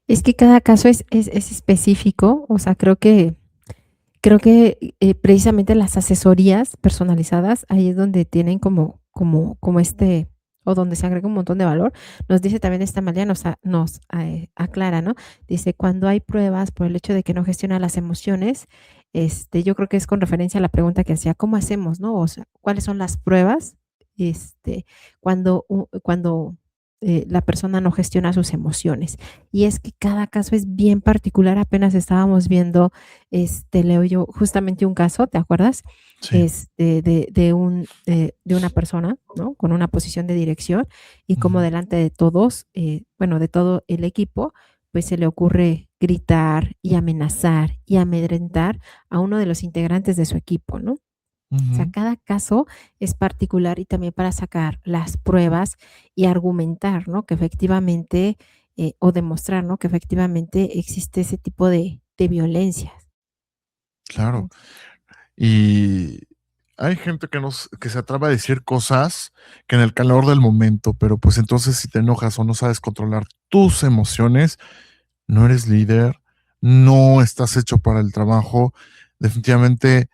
Es que cada caso es específico, o sea, creo que precisamente las asesorías personalizadas, ahí es donde tienen como o donde se agrega un montón de valor. Nos dice también esta María, nos aclara, ¿no? Dice, cuando hay pruebas por el hecho de que no gestiona las emociones, yo creo que es con referencia a la pregunta que hacía, ¿cómo hacemos, no? O sea, ¿cuáles son las pruebas, este, cuando la persona no gestiona sus emociones? Y es que cada caso es bien particular, apenas estábamos viendo leo yo justamente un caso, ¿te acuerdas? Sí. De una persona, ¿no? Con una posición de dirección y como Ujú. delante de todos, bueno, de todo el equipo, pues se le ocurre gritar y amenazar y amedrentar a uno de los integrantes de su equipo, ¿no? O sea, Ujú. cada caso es particular y también para sacar las pruebas y argumentar, ¿no? Que efectivamente, o demostrar, ¿no? Que efectivamente existe ese tipo de violencias. Claro. Y hay gente que se atreve a decir cosas que en el calor del momento, pero pues entonces si te enojas o no sabes controlar tus emociones, no eres líder, no estás hecho para el trabajo, definitivamente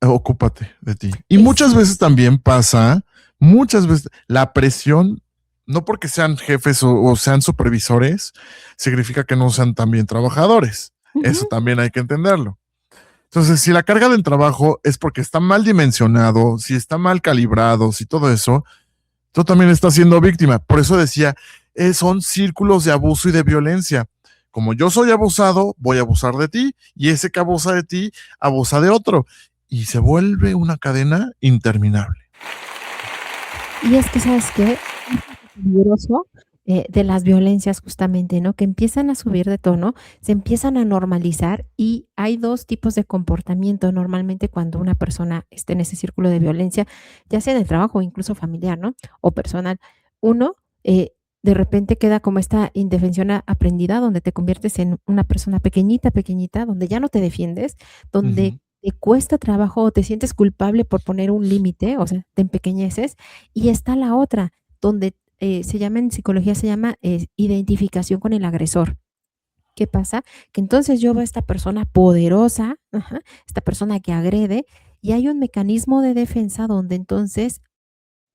ocúpate de ti. Y muchas veces Exacto. también pasa, muchas veces la presión, no porque sean jefes o sean supervisores, significa que no sean también trabajadores. Eso Ujú. también hay que entenderlo. Entonces, si la carga del trabajo es porque está mal dimensionado, si está mal calibrado, si todo eso, tú también estás siendo víctima. Por eso decía, son círculos de abuso y de violencia. Como yo soy abusado, voy a abusar de ti, y ese que abusa de ti, abusa de otro. Y se vuelve una cadena interminable. Y es que, ¿sabes qué? Peligroso, de las violencias justamente, ¿no? Que empiezan a subir de tono, se empiezan a normalizar y hay 2 tipos de comportamiento normalmente cuando una persona está en ese círculo de violencia, ya sea en el trabajo o incluso familiar, ¿no? O personal. Uno, de repente queda como esta indefensión aprendida, donde te conviertes en una persona pequeñita, pequeñita, donde ya no te defiendes, donde Ujú, te cuesta trabajo o te sientes culpable por poner un límite, o sea, te empequeñeces. Y está la otra, donde se llama en psicología, se llama identificación con el agresor. ¿Qué pasa? Que entonces yo veo a esta persona poderosa, ajá, esta persona que agrede, y hay un mecanismo de defensa donde entonces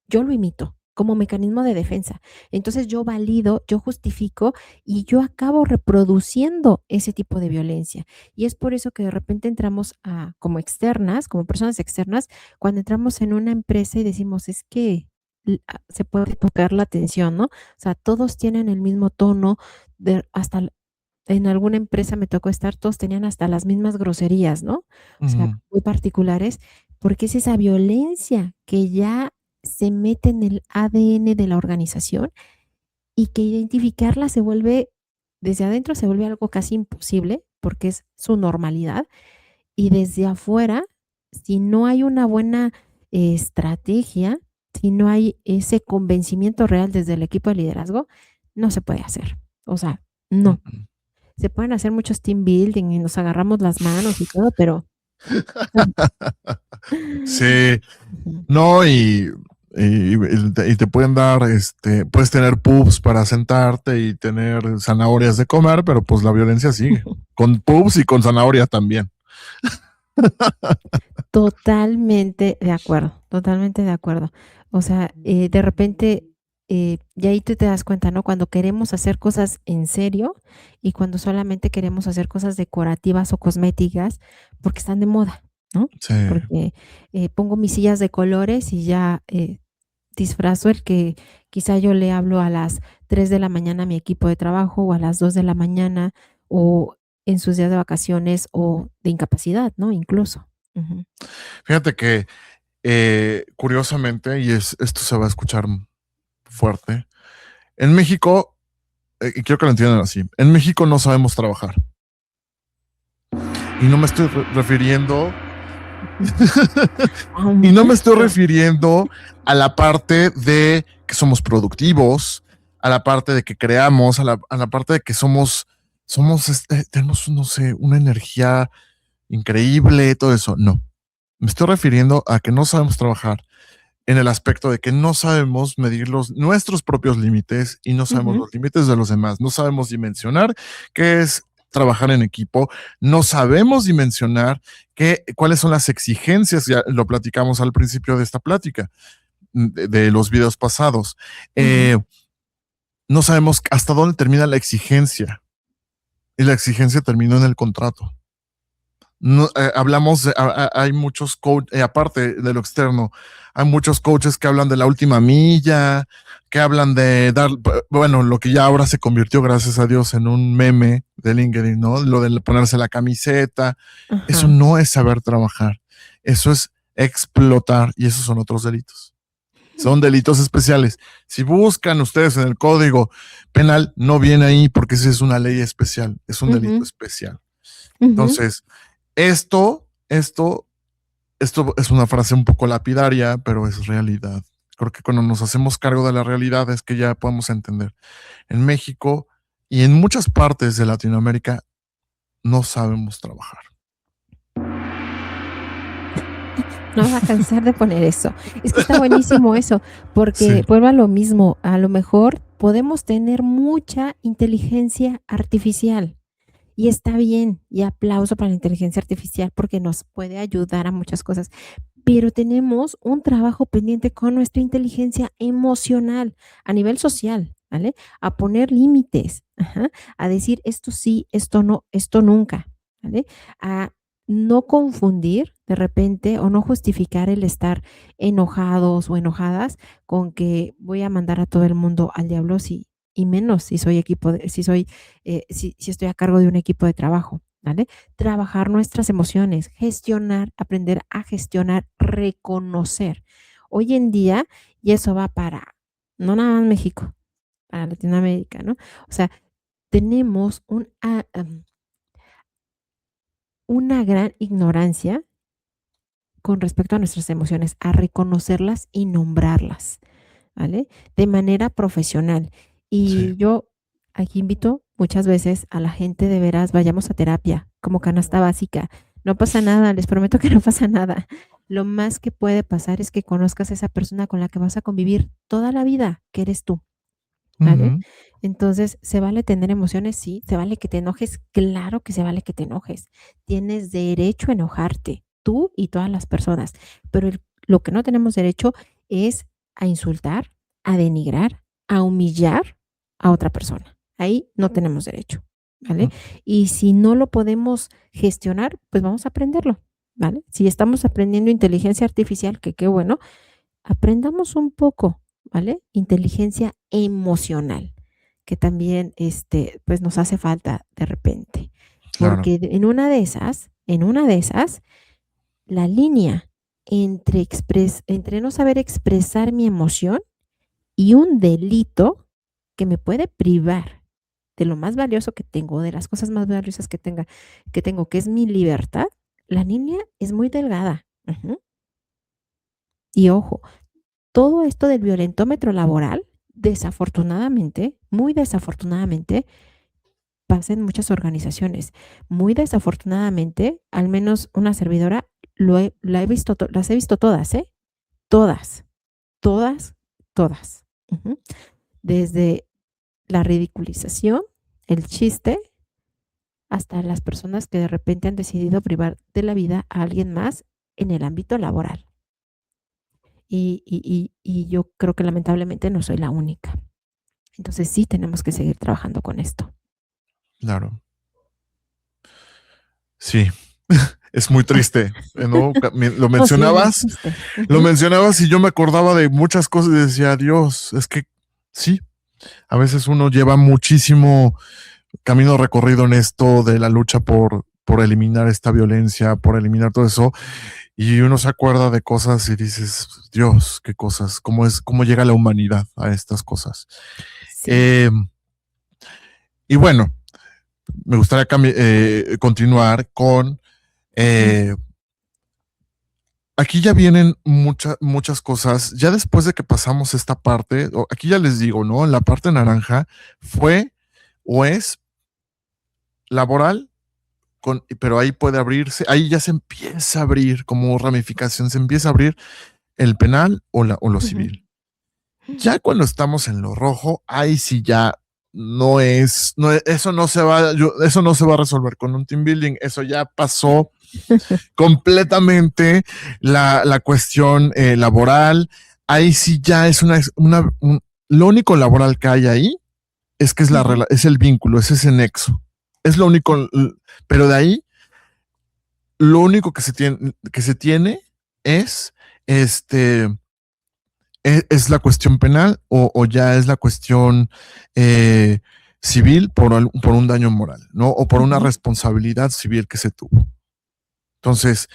yo lo imito como mecanismo de defensa. Entonces yo valido, yo justifico y yo acabo reproduciendo ese tipo de violencia. Y es por eso que de repente entramos como externas, como personas externas, cuando entramos en una empresa y decimos, es que se puede tocar la atención, ¿no? O sea, todos tienen el mismo tono, en alguna empresa me tocó estar, todos tenían hasta las mismas groserías, ¿no? O sea, ujú, muy particulares, porque es esa violencia que ya se mete en el ADN de la organización y que identificarla se vuelve, desde adentro se vuelve algo casi imposible, porque es su normalidad, y desde afuera, si no hay una buena estrategia, si no hay ese convencimiento real desde el equipo de liderazgo, no se puede hacer. O sea, no. ujú. Se pueden hacer muchos team building y nos agarramos las manos y todo, pero Sí, ujú. no, y te pueden dar, puedes tener pubs para sentarte y tener zanahorias de comer, pero pues la violencia sigue, con pubs y con zanahoria también. Totalmente de acuerdo, totalmente de acuerdo. O sea, de repente, y ahí tú te das cuenta, ¿no? Cuando queremos hacer cosas en serio y cuando solamente queremos hacer cosas decorativas o cosméticas porque están de moda, ¿no? Sí, Porque pongo mis sillas de colores y ya disfrazo el que quizá yo le hablo a las 3 de la mañana a mi equipo de trabajo o a las 2 de la mañana o en sus días de vacaciones o de incapacidad, ¿no? Incluso. Ujú, fíjate que curiosamente, y esto se va a escuchar fuerte, en México, y quiero que lo entiendan así, en México no sabemos trabajar. Y no me estoy refiriendo, ujú. y no me estoy Pero refiriendo a la parte de que somos productivos, a la parte de que creamos, a la parte de que tenemos, no sé, una energía increíble, todo eso. No, me estoy refiriendo a que no sabemos trabajar en el aspecto de que no sabemos medir nuestros propios límites y no sabemos ujú, los límites de los demás, no sabemos dimensionar qué es trabajar en equipo, no sabemos dimensionar cuáles son las exigencias, ya lo platicamos al principio de esta plática, de los videos pasados. ujú, No sabemos hasta dónde termina la exigencia y la exigencia terminó en el contrato. No, hablamos, hay muchos coaches, aparte de lo externo, hay muchos coaches que hablan de la última milla, que hablan de dar, bueno, lo que ya ahora se convirtió, gracias a Dios, en un meme de LinkedIn, ¿no? Lo de ponerse la camiseta, eso ajá. no es saber trabajar, eso es explotar y esos son otros delitos. Son delitos especiales. Si buscan ustedes en el código penal, no viene ahí porque esa es una ley especial, es un delito Ujú, especial. ujú. Entonces, esto, esto, esto es una frase un poco lapidaria, pero es realidad. Creo que cuando nos hacemos cargo de la realidad es que ya podemos entender. En México y en muchas partes de Latinoamérica no sabemos trabajar. No me va a cansar de poner eso. Es que está buenísimo eso, Sí, porque vuelvo a lo mismo, a lo mejor podemos tener mucha inteligencia artificial y está bien, y aplauso para la inteligencia artificial porque nos puede ayudar a muchas cosas, pero tenemos un trabajo pendiente con nuestra inteligencia emocional a nivel social, ¿vale? A poner límites, ajá, a decir esto sí, esto no, esto nunca, ¿vale? A no confundir de repente o no justificar el estar enojados o enojadas con que voy a mandar a todo el mundo al diablo si, y menos si soy si soy, si estoy a cargo de un equipo de trabajo, ¿vale? Trabajar nuestras emociones, gestionar, aprender a gestionar, reconocer. Hoy en día, y eso va para, no nada más México, para Latinoamérica, ¿no? O sea, tenemos una gran ignorancia con respecto a nuestras emociones, a reconocerlas y nombrarlas, ¿vale? De manera profesional. sí. Y yo aquí invito muchas veces a la gente de veras, vayamos a terapia como canasta básica. No pasa nada, les prometo que no pasa nada. Lo más que puede pasar es que conozcas a esa persona con la que vas a convivir toda la vida, que eres tú, ¿vale? Ujú, Entonces, ¿se vale tener emociones? Sí. ¿Se vale que te enojes? Claro que se vale que te enojes. Tienes derecho a enojarte, tú y todas las personas, pero lo que no tenemos derecho es a insultar, a denigrar, a humillar a otra persona. Ahí no tenemos derecho, ¿vale? ujú, Y si no lo podemos gestionar, pues vamos a aprenderlo, ¿vale? Si estamos aprendiendo inteligencia artificial, que qué bueno, aprendamos un poco, ¿vale? Inteligencia emocional, que también, pues, nos hace falta de repente, claro. porque en una de esas, la línea entre no saber expresar mi emoción y un delito que me puede privar de lo más valioso que tengo, de las cosas más valiosas que tengo, que es mi libertad, la línea es muy delgada. Ujú. Y ojo, todo esto del violentómetro laboral, desafortunadamente, muy desafortunadamente, pasa en muchas organizaciones. Muy desafortunadamente, al menos una servidora, las he visto todas, ¿eh? Todas, todas, todas. Ujú. Desde la ridiculización, el chiste, hasta las personas que de repente han decidido privar de la vida a alguien más en el ámbito laboral. Y yo creo que lamentablemente no soy la única. Entonces sí tenemos que seguir trabajando con esto. Claro. Sí. es muy triste, ¿no? Lo Oh, sí, muy mencionabas, triste. lo Ujú. mencionabas y yo me acordaba de muchas cosas y decía, Dios, es que sí, a veces uno lleva muchísimo camino recorrido en esto de la lucha por eliminar esta violencia, por eliminar todo eso, y uno se acuerda de cosas y dices, Dios, qué cosas, cómo llega la humanidad a estas cosas. Sí. Eh, y bueno, me gustaría continuar con, Ujú. eh, aquí ya vienen muchas cosas, ya después de que pasamos esta parte, aquí ya les digo, ¿no? La parte naranja fue o es laboral, pero ahí puede abrirse, ahí ya se empieza a abrir como ramificación, se empieza a abrir el penal o lo Ujú. civil. Ya cuando estamos en lo rojo, ahí sí ya eso no se va, eso no se va a resolver con un team building, eso ya pasó completamente la cuestión laboral. Ahí sí ya es lo único laboral que hay ahí es que Ujú. es el vínculo, es ese nexo. Es lo único, pero de ahí lo único que se tiene es este es la cuestión penal o ya es la cuestión civil por un daño moral, ¿no? O por una Ujú. responsabilidad civil que se tuvo. Entonces,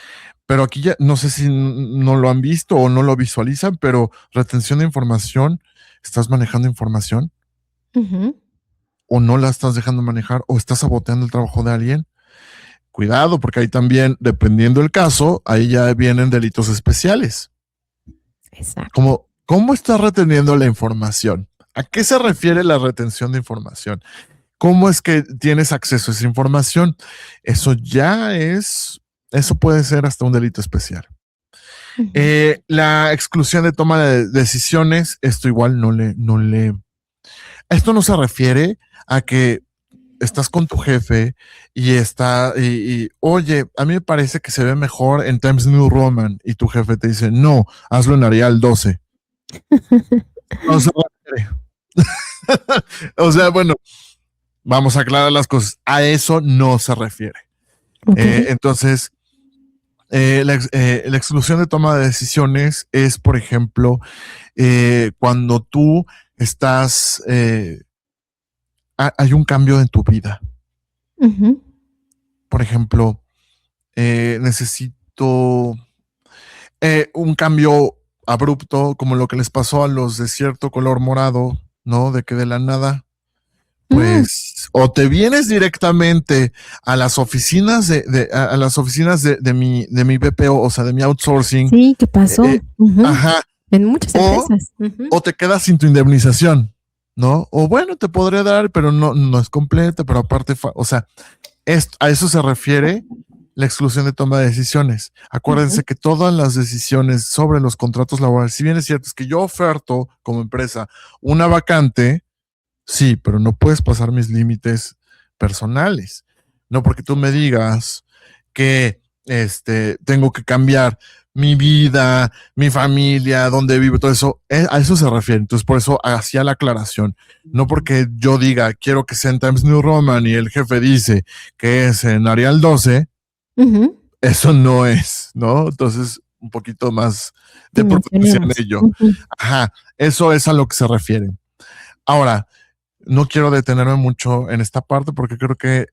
pero aquí ya no sé si no lo han visto o no lo visualizan, pero retención de información, estás manejando información Ujú. o no la estás dejando manejar o estás saboteando el trabajo de alguien. Cuidado, porque ahí también, dependiendo del caso, ahí ya vienen delitos especiales. Exacto. ¿Cómo estás reteniendo la información? ¿A qué se refiere la retención de información? ¿Cómo es que tienes acceso a esa información? Eso ya eso puede ser hasta un delito especial. Ujú. La exclusión de toma de decisiones, esto igual esto no se refiere a que estás con tu jefe oye, a mí me parece que se ve mejor en Times New Roman y tu jefe te dice, no, hazlo en Arial 12. No se refiere. O sea, bueno, vamos a aclarar las cosas. A eso no se refiere. Okey. Entonces, la exclusión de toma de decisiones es, por ejemplo, cuando tú estás, hay un cambio en tu vida. Ujú. Por ejemplo, necesito un cambio abrupto, como lo que les pasó a los de cierto color morado, ¿no? De que de la nada, Mm. pues, o te vienes directamente a las oficinas a las oficinas de mi BPO, o sea, de mi outsourcing, Sí, ¿qué eh, pasó? eh, Ujú. ajá, En muchas o, empresas. Ujú. o te quedas sin tu indemnización, ¿no? O bueno, te podré dar, pero no es completa, pero aparte, o sea, a eso se refiere la exclusión de toma de decisiones. Ujú. Acuérdense que todas las decisiones sobre los contratos laborales, si bien es cierto, es que yo oferto como empresa una vacante, sí, pero no puedes pasar mis límites personales. No porque tú me digas que tengo que cambiar mi vida, mi familia, dónde vivo, todo eso, a eso se refiere. Entonces, por eso hacía la aclaración. No porque yo diga, quiero que sea en Times New Roman y el jefe dice que es en Arial 12, Ujú. eso no es, ¿no? Entonces, un poquito más de prudencia en Dimensionemos. ello. Ujú. Ajá, eso es a lo que se refiere. Ahora, no quiero detenerme mucho en esta parte porque creo que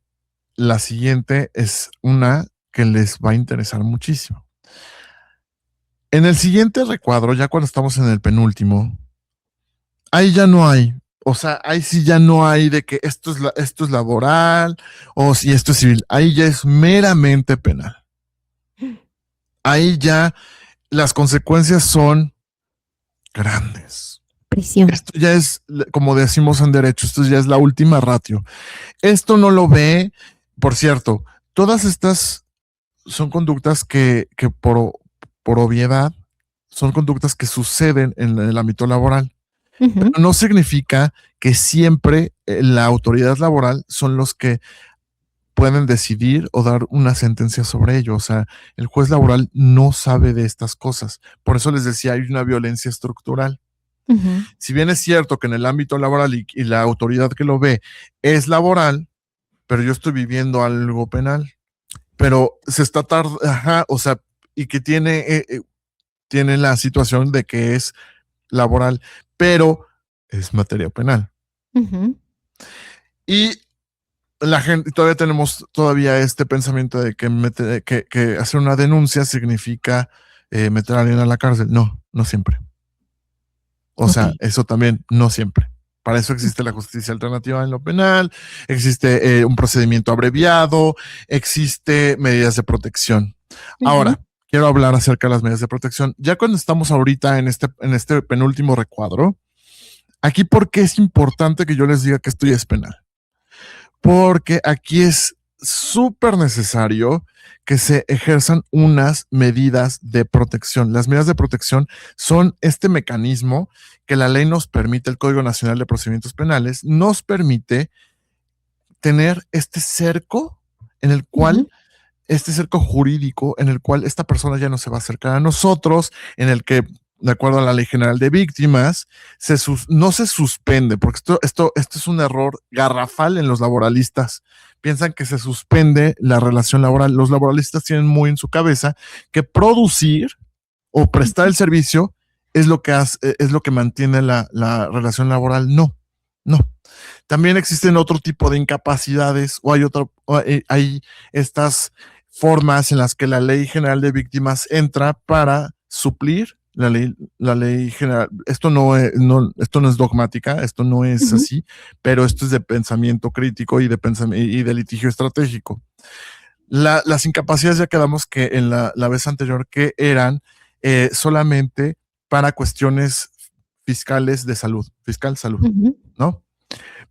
la siguiente es una que les va a interesar muchísimo. En el siguiente recuadro, ya cuando estamos en el penúltimo, ahí ya no hay. O sea, ahí sí ya no hay de que esto es laboral o si esto es civil. Ahí ya es meramente penal. Ahí ya las consecuencias son grandes. Prisión. Esto ya es, como decimos en derecho, esto ya es la última ratio. Esto no lo ve, por cierto, todas estas son conductas que por obviedad son conductas que suceden en el ámbito laboral, pero Ujú. no significa que siempre la autoridad laboral son los que pueden decidir o dar una sentencia sobre ello. O sea, el juez laboral no sabe de estas cosas. Por eso les decía, hay una violencia estructural. Ujú. Si bien es cierto que en el ámbito laboral y la autoridad que lo ve es laboral, pero yo estoy viviendo algo penal. pero se está o sea, y que tiene la situación de que es laboral, pero es materia penal. Ujú. Y la gente, todavía tenemos este pensamiento de que hacer una denuncia significa meter a alguien a la cárcel. No, no siempre. O sea, Ok. eso también no siempre. Para eso existe la justicia alternativa en lo penal, existe un procedimiento abreviado, existe medidas de protección. Ujú. Ahora, quiero hablar acerca de las medidas de protección. Ya cuando estamos ahorita en este penúltimo recuadro, aquí, ¿por qué es importante que yo les diga que esto ya es penal? Porque aquí es súper necesario que se ejerzan unas medidas de protección. Las medidas de protección son este mecanismo que la ley nos permite, el Código Nacional de Procedimientos Penales, nos permite tener este cerco en el cual, Ujú. este cerco jurídico en el cual esta persona ya no se va a acercar a nosotros, en el que, de acuerdo a la Ley General de Víctimas, no se suspende, porque esto es un error garrafal en los laboralistas. Piensan que se suspende la relación laboral. Los laboralistas tienen muy en su cabeza que producir o prestar el servicio es lo que es lo que mantiene la relación laboral. No, no. También existen otro tipo de incapacidades o hay estas formas en las que la Ley General de Víctimas entra para suplir la ley general. Esto esto no es dogmática, esto no es Ujú. así, pero esto es de pensamiento crítico y de litigio estratégico. Las incapacidades ya quedamos que en la vez anterior que eran solamente para cuestiones fiscales de salud, fiscal salud, Ujú. ¿no?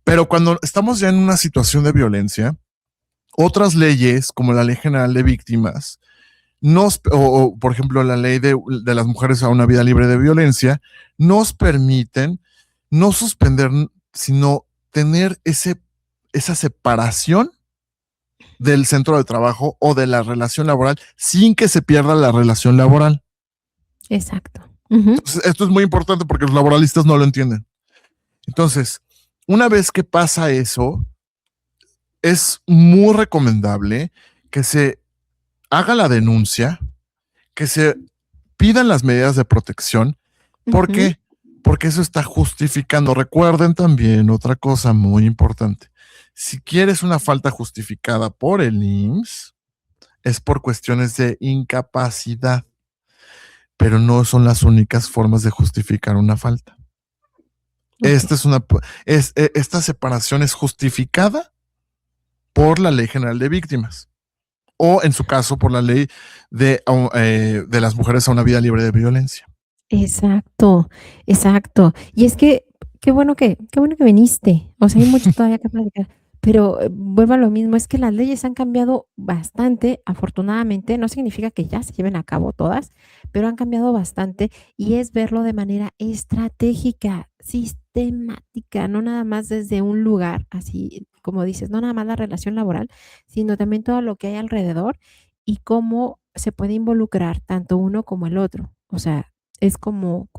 Pero cuando estamos ya en una situación de violencia, otras leyes, como la Ley General de Víctimas, por ejemplo, la ley de las mujeres a una vida libre de violencia, nos permiten no suspender, sino tener esa separación del centro de trabajo o de la relación laboral sin que se pierda la relación laboral. Exacto. Ujú. Entonces, esto es muy importante porque los laboralistas no lo entienden. Entonces, una vez que pasa eso, es muy recomendable que se haga la denuncia, que se pidan las medidas de protección. ¿Por Ujú. qué? Porque eso está justificando. Recuerden también otra cosa muy importante. Si quieres una falta justificada por el IMSS, es por cuestiones de incapacidad, pero no son las únicas formas de justificar una falta. Ok. Esta separación es justificada por la Ley General de Víctimas o, en su caso, por la ley de las mujeres a una vida libre de violencia. Exacto, exacto. Y es que qué bueno que viniste. O sea, hay mucho todavía que platicar, pero, vuelvo a lo mismo, es que las leyes han cambiado bastante, afortunadamente, no significa que ya se lleven a cabo todas, pero han cambiado bastante, y es verlo de manera estratégica, sistemática, no nada más desde un lugar, así como dices, no nada más la relación laboral, sino también todo lo que hay alrededor y cómo se puede involucrar tanto uno como el otro. O sea, es como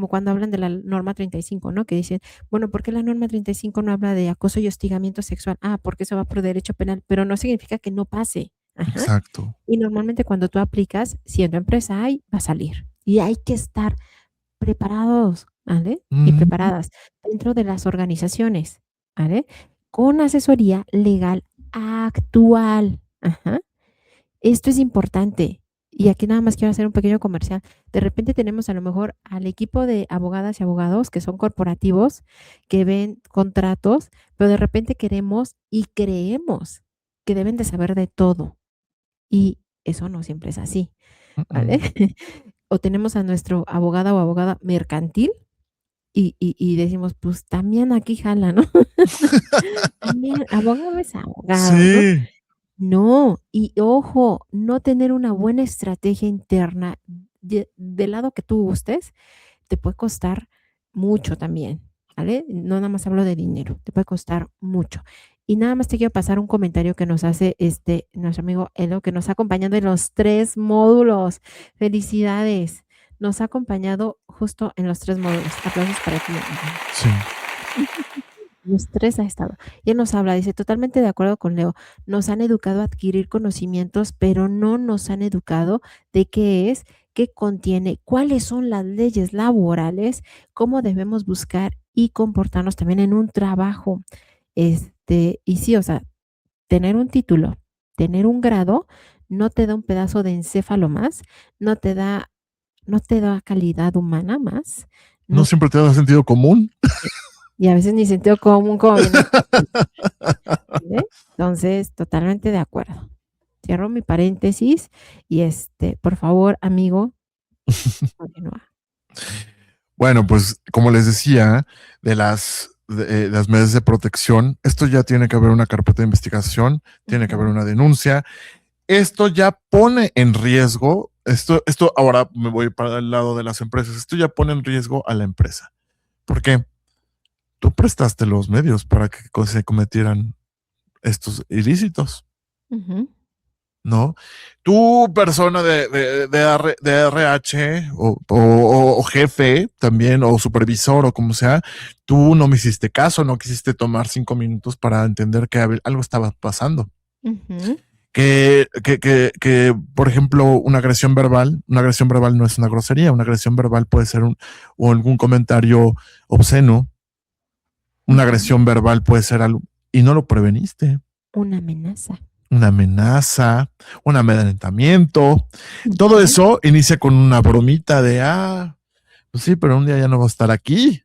cuando hablan de la norma 35, ¿no? Que dicen, bueno, ¿por qué la norma 35 no habla de acoso y hostigamiento sexual? Ah, porque eso va por derecho penal, pero no significa que no pase. Ajá. Exacto. Y normalmente cuando tú aplicas, siendo empresa hay, va a salir. Y hay que estar preparados, ¿vale? Y Ujú. preparadas dentro de las organizaciones, ¿vale? Con asesoría legal actual. Ajá. Esto es importante. Y aquí nada más quiero hacer un pequeño comercial. De repente tenemos a lo mejor al equipo de abogadas y abogados que son corporativos, que ven contratos, pero de repente queremos y creemos que deben de saber de todo. Y eso no siempre es así, ¿vale? Mm. O tenemos a nuestro abogada o abogada mercantil y decimos, pues también aquí jala, ¿no? También abogado es abogado, ¿no? Sí, No, y ojo, no tener una buena estrategia interna del lado que tú gustes, te puede costar mucho también, ¿vale? No nada más hablo de dinero, te puede costar mucho. Y nada más te quiero pasar un comentario que nos hace nuestro amigo Elo, que nos ha acompañado en los 3 módulos. Felicidades. Nos ha acompañado justo en los 3 módulos. Aplausos para ti, amigo. sí. Los 3 ha estado. Y él nos habla, dice: "Totalmente de acuerdo con Leo. Nos han educado a adquirir conocimientos, pero no nos han educado de qué es, qué contiene, cuáles son las leyes laborales, cómo debemos buscar y comportarnos también en un trabajo". Y sí, o sea, tener un título, tener un grado, no te da un pedazo de encéfalo más, no te da no te da calidad humana más, ¿No no siempre te da sentido común? y a veces ni sentido común, como viene ¿vale? Entonces, totalmente de acuerdo. Cierro mi paréntesis y, por favor, amigo, continúa. Bueno, pues como les decía, las medidas de protección, esto ya tiene que haber una carpeta de investigación, tiene que haber Ujú, una denuncia. Esto ya pone en riesgo, esto ahora me voy para el lado de las empresas, esto ya pone en riesgo a la empresa. ¿Por qué? Tú prestaste los medios para que se cometieran estos ilícitos, ujú, ¿no? Tú, persona de RH o jefe también, o supervisor o como sea, tú no me hiciste caso, no quisiste tomar 5 minutos para entender que algo estaba pasando. ujú, Que, por ejemplo, una agresión verbal no es una grosería, una agresión verbal puede ser o algún comentario obsceno, una ujú. agresión verbal puede ser algo, y no lo preveniste. Una amenaza. Una amenaza, un amedrentamiento. Todo Ujú, eso inicia con una bromita de, pues sí, pero un día ya no va a estar aquí.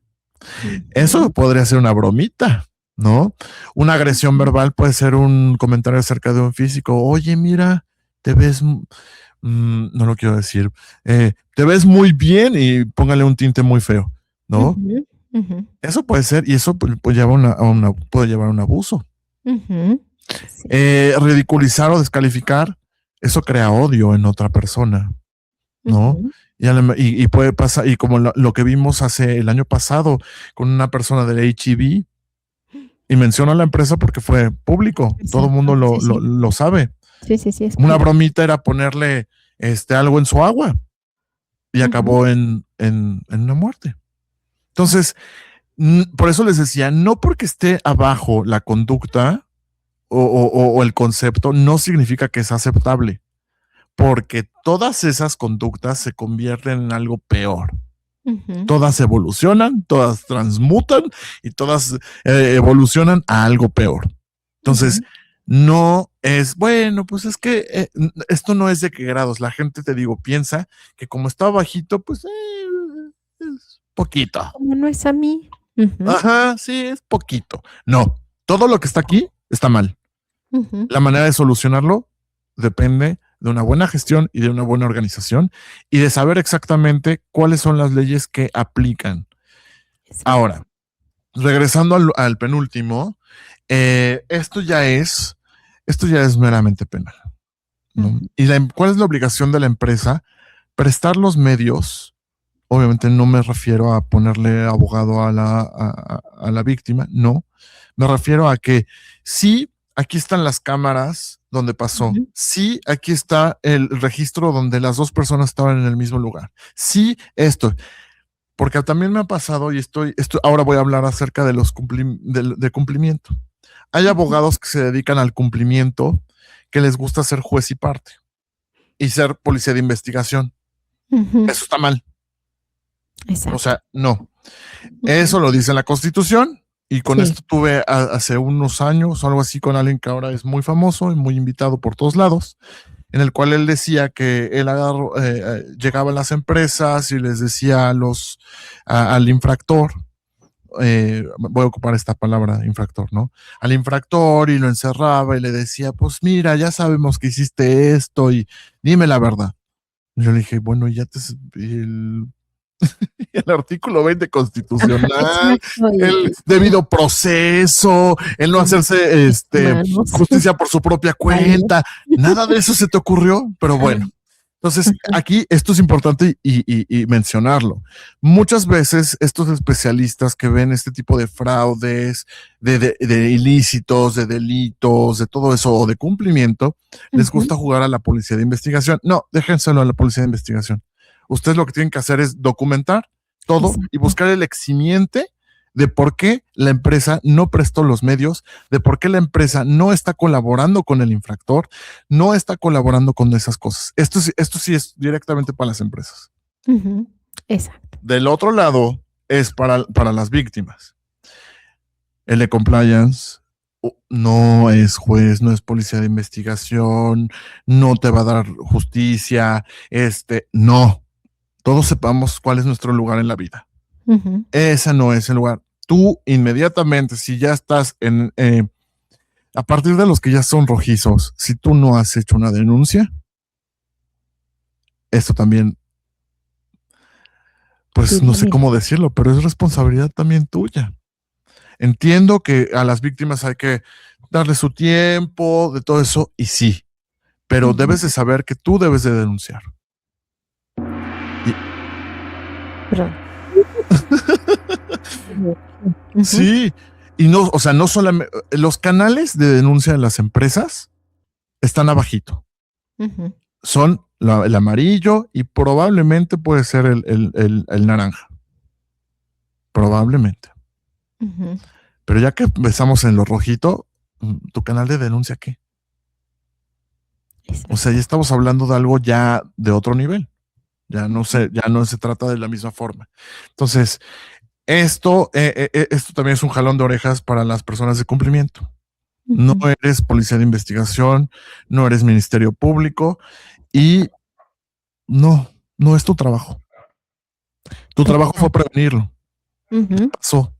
Eso ujú, podría ser una bromita, ¿no? Una agresión ujú. verbal puede ser un comentario acerca de un físico. Oye, mira, te ves, no lo quiero decir, te ves muy bien y póngale un tinte muy feo, ¿no? Ujú, ujú, Eso puede ser, y eso puede puede llevar a un abuso. ujú. Sí. Ridiculizar o descalificar, eso crea odio en otra persona, ¿no? Ujú. Y puede pasar, y como lo que vimos hace el año pasado con una persona del HIV, y menciono a la empresa porque fue público, todo el mundo Exacto. Sí, sí. lo sabe. Sí, sí, sí, es Una público. bromita era ponerle algo en su agua y Ujú. acabó en una muerte. Entonces, por eso les decía, no porque esté abajo la conducta o el concepto, no significa que es aceptable, porque todas esas conductas se convierten en algo peor. Ujú, Todas evolucionan, todas transmutan y todas evolucionan a algo peor. Entonces, ujú. no es, bueno, pues es que esto no es de qué grados. La gente, te digo, piensa que como está bajito, pues es poquito. Como no es a mí. Ujú, Ajá, sí, es poquito. No, todo lo que está aquí está mal. ujú. La manera de solucionarlo depende de una buena gestión y de una buena organización y de saber exactamente cuáles son las leyes que aplican. Exacto. Ahora, regresando al penúltimo, esto ya es meramente penal, ¿no? Ujú, ¿Y cuál es la obligación de la empresa? Prestar los medios. Obviamente no me refiero a ponerle abogado a la víctima, no. Me refiero a que sí, aquí están las cámaras donde pasó. ujú. Sí, aquí está el registro donde las dos personas estaban en el mismo lugar. Sí, esto. Porque también me ha pasado y ahora voy a hablar acerca de de cumplimiento. Hay Ujú, abogados que se dedican al cumplimiento, que les gusta ser juez y parte y ser policía de investigación. ujú. Eso está mal. O Exacto. sea, no. Ujú. Eso lo dice la Constitución. Y con Sí. esto tuve hace unos años o algo así con alguien que ahora es muy famoso y muy invitado por todos lados, en el cual él decía que él llegaba a las empresas y les decía al infractor, voy a ocupar esta palabra, infractor, ¿no? Al infractor, y lo encerraba y le decía, pues mira, ya sabemos que hiciste esto y dime la verdad. Yo le dije, bueno, ya el artículo 20 Ajá, constitucional, exacto. el Y sí, debido proceso, el no y hacerse humanos. justicia por su propia Válido. cuenta, nada de eso se te ocurrió, pero bueno. Entonces, aquí esto es importante y mencionarlo. Muchas veces estos especialistas que ven este tipo de fraudes, de ilícitos, de delitos, de todo eso, o de cumplimiento, les Ujú, gusta jugar a la policía de investigación. No, déjenselo a la policía de investigación. Ustedes lo que tienen que hacer es documentar todo y exacto. buscar el eximiente de por qué la empresa no prestó los medios, de por qué la empresa no está colaborando con el infractor, no está colaborando con esas cosas. Esto sí es directamente para las empresas. Ujú. Exacto. Del otro lado es para las víctimas. El de compliance no es juez, no es policía de investigación, no te va a dar justicia, no. Todos sepamos cuál es nuestro lugar en la vida. Ujú. Ese no es el lugar. Tú inmediatamente, si ya estás a partir de los que ya son rojizos, si tú no has hecho una denuncia, esto también, pues Sí, no sé mira. cómo decirlo, pero es responsabilidad también tuya. Entiendo que a las víctimas hay que darle su tiempo, de todo eso, y sí, pero Ujú. debes de saber que tú debes de denunciar. Perdón. Ujú. Sí, y no, o sea, no solamente los canales de denuncia de las empresas están abajito. Ujú. Son el amarillo y probablemente puede ser el naranja. Probablemente. Ujú. Pero ya que empezamos en lo rojito, ¿tu canal de denuncia qué? O sea, ya Exacto. estamos hablando de algo ya de otro nivel. Ya no se trata de la misma forma. Entonces, esto también es un jalón de orejas para las personas de cumplimiento. No Ujú. eres policía de investigación, no eres ministerio público y no es tu trabajo. Tu trabajo fue Exacto. prevenirlo. Ujú. Pasó.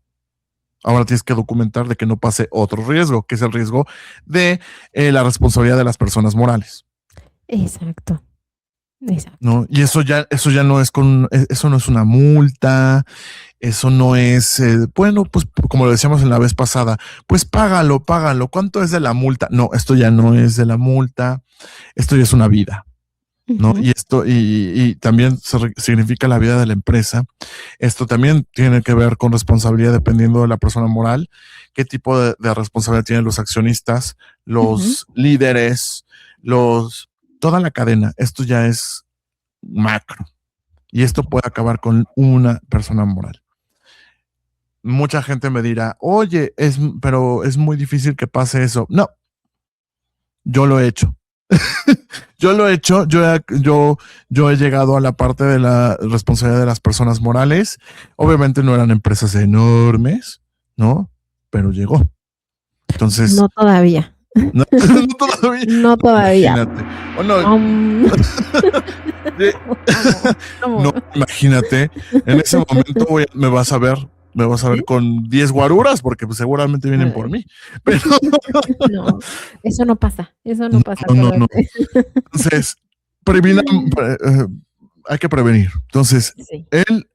Ahora tienes que documentar de que no pase otro riesgo, que es el riesgo de la responsabilidad de las personas morales. Exacto. Exacto. ¿No? Y eso ya no es eso no es una multa, eso no es, bueno, pues como lo decíamos en la vez pasada, pues págalo. ¿Cuánto es de la multa? No, esto ya no es de la multa, esto ya es una vida, ¿no? Ujú. Y esto, y también significa la vida de la empresa. Esto también tiene que ver con responsabilidad dependiendo de la persona moral, qué tipo de responsabilidad tienen los accionistas, Ujú. los líderes, toda la cadena. Esto ya es macro. Y esto puede acabar con una persona moral. Mucha gente me dirá, oye, pero es muy difícil que pase eso. No, yo lo he hecho. Yo lo he hecho, yo he llegado a la parte de la responsabilidad de las personas morales. Obviamente no eran empresas enormes, ¿no? Pero llegó. Entonces, No todavía. no, no todavía, No todavía. imagínate. O no, Am. de- Amo, amo. no, imagínate, en ese momento me vas a ver ¿Sí? con 10 guaruras, porque pues, seguramente vienen por Ay, mí. Pero no, eso no pasa, no, no. acuérdate. Entonces, hay que prevenir. Entonces, Sí.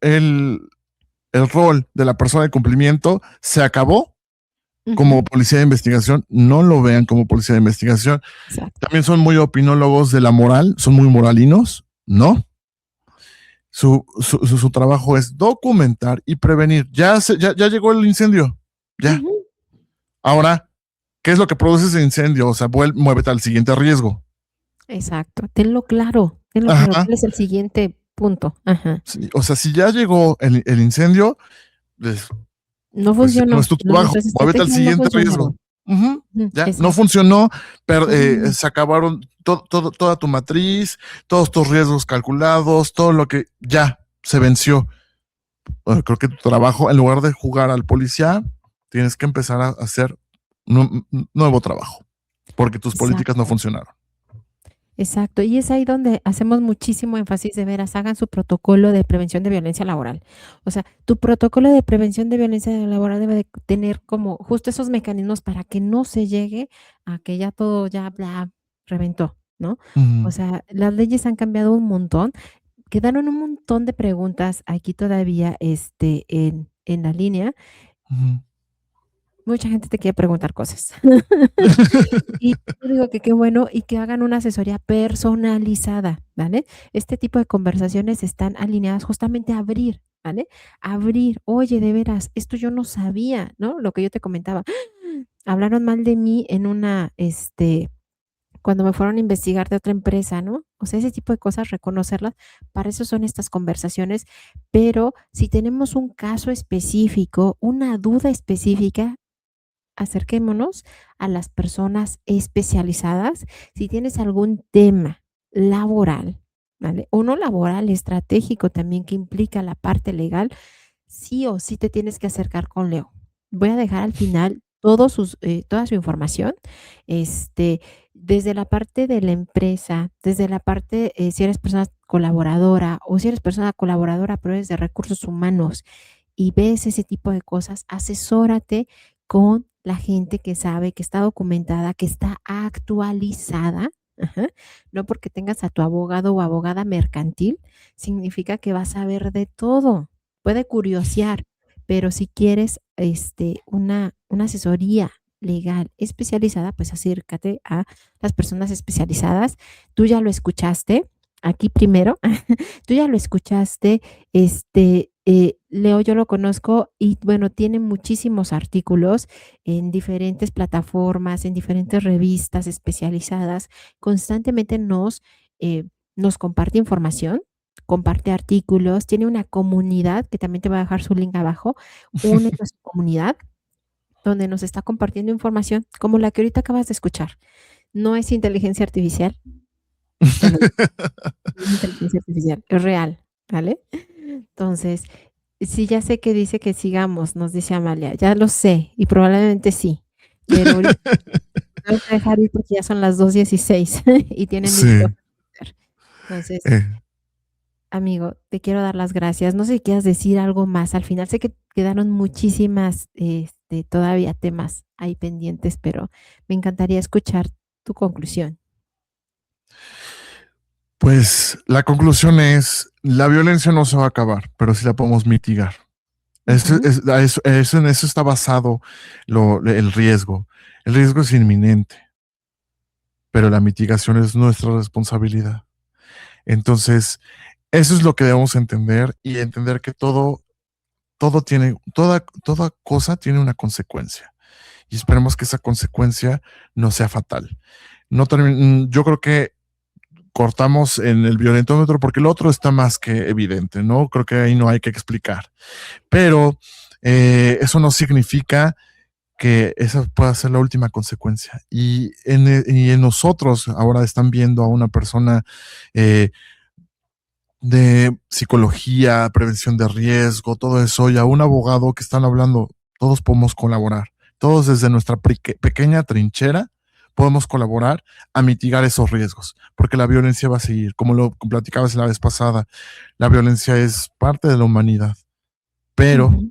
el rol de la persona de cumplimiento se acabó como Ujú. policía de investigación. No lo vean como policía de investigación. Exacto. También son muy opinólogos de la moral, son muy moralinos, ¿no? Su trabajo es documentar y prevenir. Ya llegó el incendio. Ya. Ujú. Ahora, ¿qué es lo que produce ese incendio? O sea, muévete al siguiente riesgo. Exacto, tenlo claro, Ajá. ¿cuál es el siguiente punto? Ajá. Sí, o sea, si ya llegó el incendio, No pues ya no es funcionó, tu trabajo. nuestras Muévete al estrategias no siguiente riesgo. funcionaron. Ujú, Ujú, ya, no exacto. funcionó, Ujú. se acabaron toda tu matriz, todos tus riesgos calculados, todo lo que ya se venció. Creo que tu trabajo, en lugar de jugar al policía, tienes que empezar a hacer nuevo trabajo, porque tus políticas no Exacto. funcionaron. Exacto, y es ahí donde hacemos muchísimo énfasis de veras, hagan su protocolo de prevención de violencia laboral. O sea, tu protocolo de prevención de violencia laboral debe de tener como justo esos mecanismos para que no se llegue a que ya todo ya bla, reventó, ¿no? O Ujú, sea, las leyes han cambiado un montón, quedaron un montón de preguntas aquí todavía, en la línea. ujú. Mucha gente te quiere preguntar cosas. Y yo digo que qué bueno y que hagan una asesoría personalizada, ¿vale? Este tipo de conversaciones están alineadas justamente a abrir, ¿vale? Abrir, oye, de veras, esto yo no sabía, ¿no? Lo que yo te comentaba. Hablaron mal de mí en una, cuando me fueron a investigar de otra empresa, ¿no? O sea, ese tipo de cosas, reconocerlas, para eso son estas conversaciones, pero si tenemos un caso específico, una duda específica, acerquémonos a las personas especializadas. Si tienes algún tema laboral, ¿vale? O no laboral, estratégico también que implica la parte legal, sí o sí te tienes que acercar con Leo. Voy a dejar al final toda su información, este, desde la parte de la empresa, desde la parte, si eres persona colaboradora o si eres persona colaboradora, pero eres de recursos humanos y ves ese tipo de cosas, asesórate con la gente que sabe, que está documentada, que está actualizada. Ajá. No porque tengas a tu abogado o abogada mercantil, significa que vas a ver de todo. Puede curiosear, pero si quieres una asesoría legal especializada, pues acércate a las personas especializadas. Tú ya lo escuchaste aquí primero, tú ya lo escuchaste, Leo yo lo conozco y bueno, tiene muchísimos artículos en diferentes plataformas, en diferentes revistas especializadas. Constantemente nos comparte información, comparte artículos, tiene una comunidad que también te va a dejar su link abajo, únete a su comunidad donde nos está compartiendo información como la que ahorita acabas de escuchar. No es inteligencia artificial, te lo no es inteligencia artificial, es real, ¿vale? Entonces, sí, ya sé que dice que sigamos, nos dice Amalia, ya lo sé, y probablemente sí, pero ahorita tengo que dejar ir porque ya son las 2:16 y tiene mil Sí. cosas que hacer. Entonces, eh, amigo, te quiero dar las gracias. No sé si quieras decir algo más al final. Sé que quedaron muchísimas, todavía temas ahí pendientes, pero me encantaría escuchar tu conclusión. pues la conclusión es, la violencia no se va a acabar, pero sí la podemos mitigar. Ujú, En eso está basado el riesgo. El riesgo es inminente, pero la mitigación es nuestra responsabilidad. Entonces, eso es lo que debemos entender y entender que toda cosa tiene una consecuencia. Y esperemos que esa consecuencia no sea fatal. Yo creo que cortamos en el violentómetro porque el otro está más que evidente, ¿no? Creo que ahí no hay que explicar. Pero eso no significa que esa pueda ser la última consecuencia. Y en nosotros ahora están viendo a una persona eh, de psicología, prevención de riesgo, todo eso, y a un abogado que están hablando, todos podemos colaborar. Todos desde nuestra pequeña trinchera podemos colaborar a mitigar esos riesgos, porque la violencia va a seguir. Como lo platicabas la vez pasada, la violencia es parte de la humanidad, pero ujú,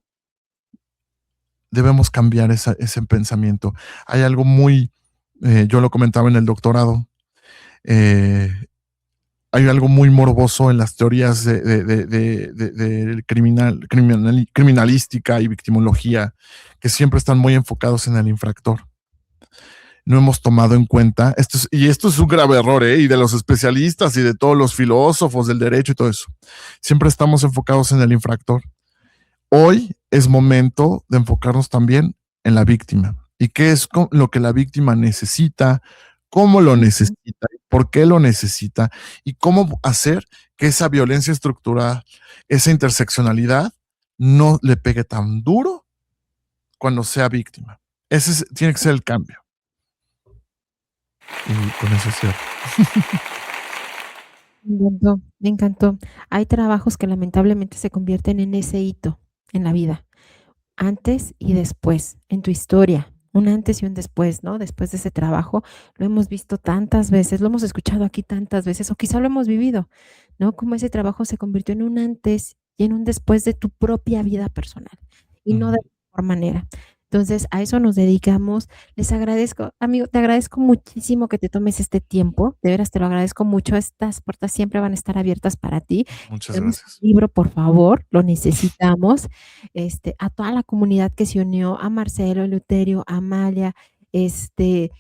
debemos cambiar ese pensamiento. Hay algo yo lo comentaba en el doctorado, eh, hay algo muy morboso en las teorías de criminalística y victimología, que siempre están muy enfocados en el infractor. No hemos tomado en cuenta, esto es un grave error, y de los especialistas y de todos los filósofos del derecho y todo eso. Siempre estamos enfocados en el infractor. Hoy es momento de enfocarnos también en la víctima y qué es lo que la víctima necesita, cómo lo ujú. necesita, por qué lo necesita y cómo hacer que esa violencia estructural, esa interseccionalidad, no le pegue tan duro cuando sea víctima. Tiene que ser el cambio. Y con eso cierro. Me encantó, me encantó. Hay trabajos que lamentablemente se convierten en ese hito en la vida, antes y después, en tu historia, un antes y un después, ¿no? Después de ese trabajo, lo hemos visto tantas veces, lo hemos escuchado aquí tantas veces, o quizá lo hemos vivido, ¿no? Como ese trabajo se convirtió en un antes y en un después de tu propia vida personal, y no de Ujú. la mejor manera. Entonces, a eso nos dedicamos. Les agradezco, amigo, te agradezco muchísimo que te tomes este tiempo, de veras te lo agradezco mucho. Estas puertas siempre van a estar abiertas para ti. Muchas Tenemos un gracias. libro, por favor, lo necesitamos. A toda la comunidad que se unió, a Marcelo, Eleuterio, a Amalia, este,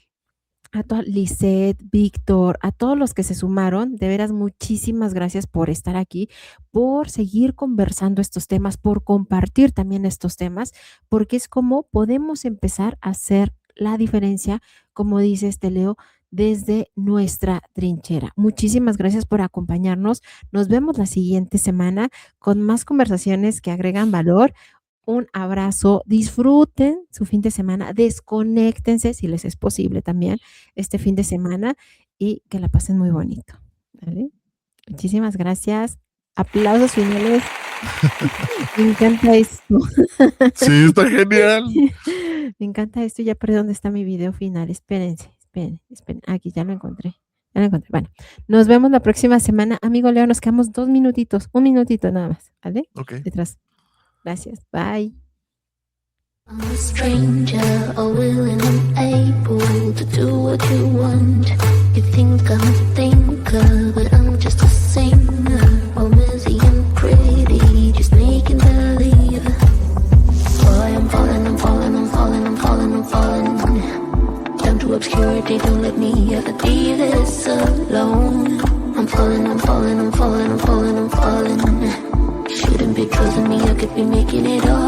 a toda Lisette, Víctor, a todos los que se sumaron, de veras muchísimas gracias por estar aquí, por seguir conversando estos temas, por compartir también estos temas, porque es como podemos empezar a hacer la diferencia, como dice Leo, desde nuestra trinchera. Muchísimas gracias por acompañarnos. Nos vemos la siguiente semana con más conversaciones que agregan valor. Un abrazo, disfruten su fin de semana, desconéctense si les es posible también este fin de semana y que la pasen muy bonito. ¿Vale? Muchísimas gracias. Aplausos finales. Me encanta esto. Sí, está genial. Me encanta esto. Ya perdí dónde está mi video final. Esperen. Aquí ya lo encontré. Bueno, nos vemos la próxima semana. Amigo Leo, nos quedamos 2 minutitos. 1 minutito nada más. ¿Vale? Ok. Detrás. Gracias. Bye. I'm a stranger, willing and able to do what you want. You think I'm a thinker, but I'm just a singer. Oh, messy and pretty, just making believe. Boy, I'm falling. Down to obscurity, don't let me ever be this alone. I'm falling. Shouldn't be trusting me, I could be making it all.